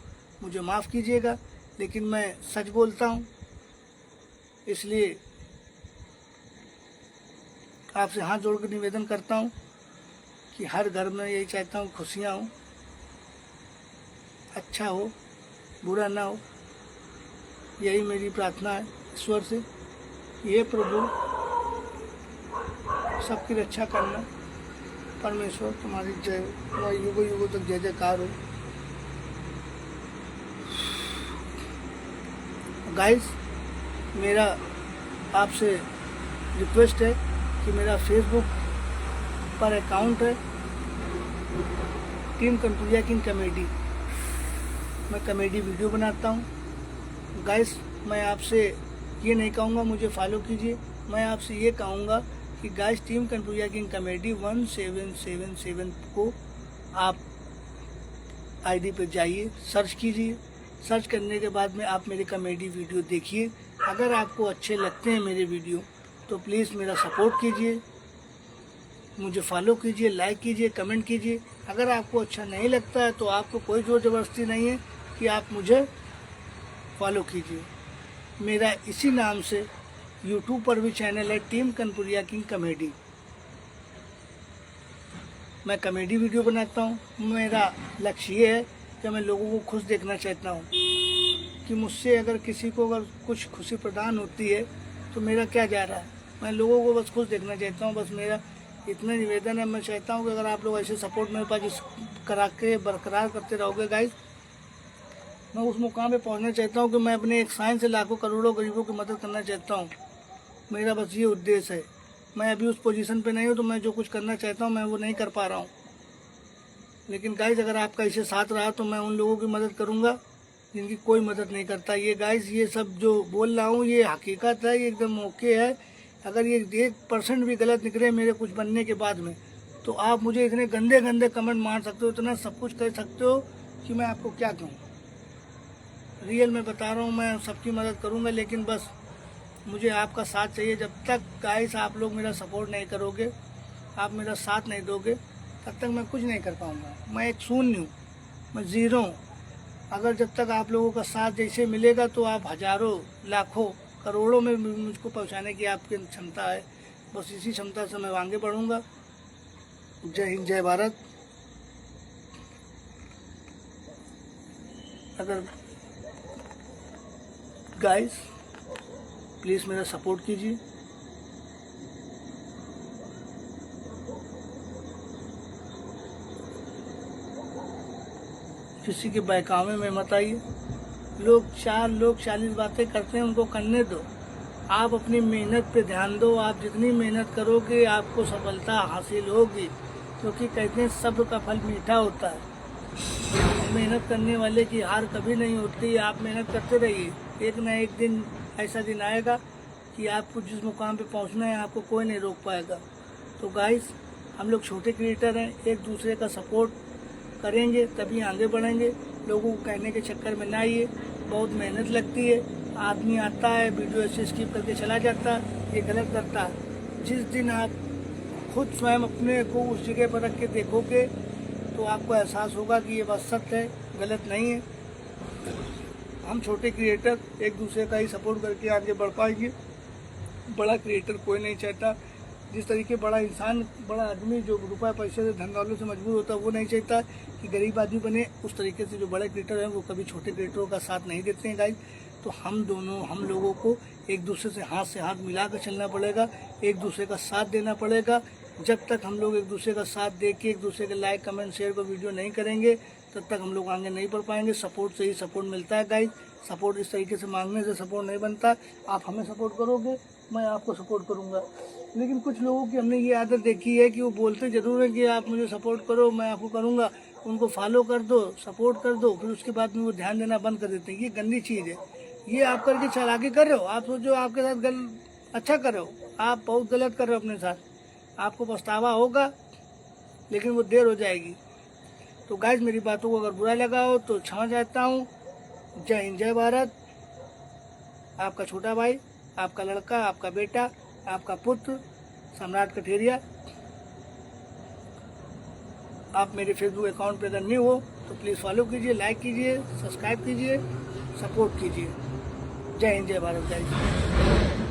मुझे माफ़ कीजिएगा। लेकिन मैं सच बोलता हूँ, इसलिए आपसे हाथ जोड़कर निवेदन करता हूँ कि हर घर में यही चाहता हूँ खुशियाँ हो, अच्छा हो, बुरा ना हो। यही मेरी प्रार्थना है ईश्वर से। ये प्रभु सबकी रक्षा करना। परमेश्वर तुम्हारी जय हो, तुम्हारी युगों युगों तक जय जयकार हो। गाइस, मेरा आपसे रिक्वेस्ट है कि मेरा फेसबुक पर अकाउंट है टीम कनपुरिया किंग कॉमेडी। मैं कॉमेडी वीडियो बनाता हूँ। गाइस, मैं आपसे ये नहीं कहूँगा मुझे फॉलो कीजिए, मैं आपसे ये कहूँगा कि guys team Kanpuriya king comedy 1777 को आप आईडी पे जाइए, सर्च कीजिए। सर्च करने के बाद में आप मेरे कॉमेडी वीडियो देखिए। अगर आपको अच्छे लगते हैं मेरे वीडियो तो प्लीज़ मेरा सपोर्ट कीजिए, मुझे फॉलो कीजिए, लाइक कीजिए, कमेंट कीजिए। अगर आपको अच्छा नहीं लगता है तो आपको कोई ज़ोर ज़बरदस्ती नहीं है कि आप मुझे फॉलो कीजिए। मेरा इसी नाम से यूट्यूब पर भी चैनल है टीम कनपुरिया किंग कॉमेडी। मैं कॉमेडी वीडियो बनाता हूँ। मेरा लक्ष्य ये है कि मैं लोगों को खुश देखना चाहता हूँ कि मुझसे अगर किसी को अगर कुछ खुशी प्रदान होती है तो मेरा क्या जा रहा है। मैं लोगों को बस खुश देखना चाहता हूँ। बस मेरा इतना निवेदन है। मैं चाहता हूँ कि अगर आप लोग ऐसे सपोर्ट मेरे पास करा के बरकरार करते रहोगे गाइस, मैं उस मुकाम पे पहुँचना चाहता हूँ कि मैं अपने एक साइन से लाखों करोड़ों गरीबों की मदद करना चाहता हूँ। मेरा बस ये उद्देश्य है। मैं अभी उस पोजीशन पे नहीं हूँ तो मैं जो कुछ करना चाहता हूँ मैं वो नहीं कर पा रहा हूँ। लेकिन गाइस, अगर आपका इसे साथ रहा तो मैं उन लोगों की मदद करूँगा जिनकी कोई मदद नहीं करता। ये गाइस, ये सब जो बोल रहा हूँ ये हकीकत है, ये एकदम ओके है। अगर ये 1% भी गलत निकले मेरे कुछ बनने के बाद में तो आप मुझे इतने गंदे गंदे कमेंट मार सकते हो, इतना सब कुछ कर सकते हो कि मैं आपको क्या कहूँ। रियल में बता रहा हूँ, मैं सबकी मदद करूँगा, लेकिन बस मुझे आपका साथ चाहिए। जब तक गाइस आप लोग मेरा सपोर्ट नहीं करोगे, आप मेरा साथ नहीं दोगे, तब तक मैं कुछ नहीं कर पाऊँगा। मैं एक शून्य हूँ, मैं ज़ीरो हूँ। अगर जब तक आप लोगों का साथ जैसे मिलेगा तो आप हज़ारों, लाखों, करोड़ों में मुझको पहुंचाने की आपकी क्षमता है। बस इसी क्षमता से मैं आगे बढ़ूंगा। जय हिंद, जय भारत। अगर गाइस प्लीज़ मेरा सपोर्ट कीजिए। किसी के बहकावे में मत आइए। लोग 40 बातें करते हैं, उनको करने दो। आप अपनी मेहनत पे ध्यान दो। आप जितनी मेहनत करोगे आपको सफलता हासिल होगी, क्योंकि कहते हैं सब्र का फल मीठा होता है। मेहनत करने वाले की हार कभी नहीं होती। आप मेहनत करते रहिए, एक ना एक दिन ऐसा दिन आएगा कि आपको जिस मुकाम पे पहुंचना है आपको कोई नहीं रोक पाएगा। तो गाइस, हम लोग छोटे क्रिएटर हैं, एक दूसरे का सपोर्ट करेंगे तभी आगे बढ़ेंगे। लोगों को कहने के चक्कर में ना आइए, बहुत मेहनत लगती है। आदमी आता है वीडियो ऐसे स्किप करके चला जाता है, ये गलत करता है। जिस दिन आप खुद स्वयं अपने को उस जगह पर रख के देखोगे तो आपको एहसास होगा कि ये बात सत्य है, गलत नहीं है। हम छोटे क्रिएटर एक दूसरे का ही सपोर्ट करके आगे बढ़ पाएंगे। बड़ा क्रिएटर कोई नहीं चाहता। जिस तरीके बड़ा इंसान, बड़ा आदमी जो रुपये पैसे से, धन दौलत से मजबूर होता है, वो नहीं चाहता कि गरीब आदमी बने। उस तरीके से जो बड़े क्रिएटर हैं वो कभी छोटे क्रिएटरों का साथ नहीं देते हैं गाइस। तो हम लोगों को एक दूसरे से हाथ मिलाकर चलना पड़ेगा, एक दूसरे का साथ देना पड़ेगा। जब तक हम लोग एक दूसरे का साथ दे के एक दूसरे के लाइक, कमेंट, शेयर को वीडियो नहीं करेंगे तब तक हम लोग आगे नहीं बढ़ पाएंगे। सपोर्ट से ही सपोर्ट मिलता है गाइस। सपोर्ट इस तरीके से मांगने से सपोर्ट नहीं बनता। आप हमें सपोर्ट करोगे, मैं आपको सपोर्ट करूंगा। लेकिन कुछ लोगों की हमने ये आदत देखी है कि वो बोलते जरूर है कि आप मुझे सपोर्ट करो, मैं आपको करूंगा। उनको फॉलो कर दो, सपोर्ट कर दो, फिर उसके बाद में वो ध्यान देना बंद कर देते हैं। ये गंदी चीज़ है। ये आप करके चालाकी कर रहे हो। आप सोचो आपके साथ अच्छा कर रहे हो, आप बहुत गलत कर रहे हो अपने साथ। आपको पछतावा होगा, लेकिन वो देर हो जाएगी। तो गाइस, मेरी बातों को अगर बुरा लगा हो तो क्षमा चाहता हूँ। जय हिंद, जय भारत। आपका छोटा भाई, आपका लड़का, आपका बेटा, आपका पुत्र सम्राट कठेरिया। आप मेरे फेसबुक अकाउंट पे अगर न्यू हो तो प्लीज़ फॉलो कीजिए, लाइक कीजिए, सब्सक्राइब कीजिए, सपोर्ट कीजिए। जय हिंद, जय भारत, जय हिंद।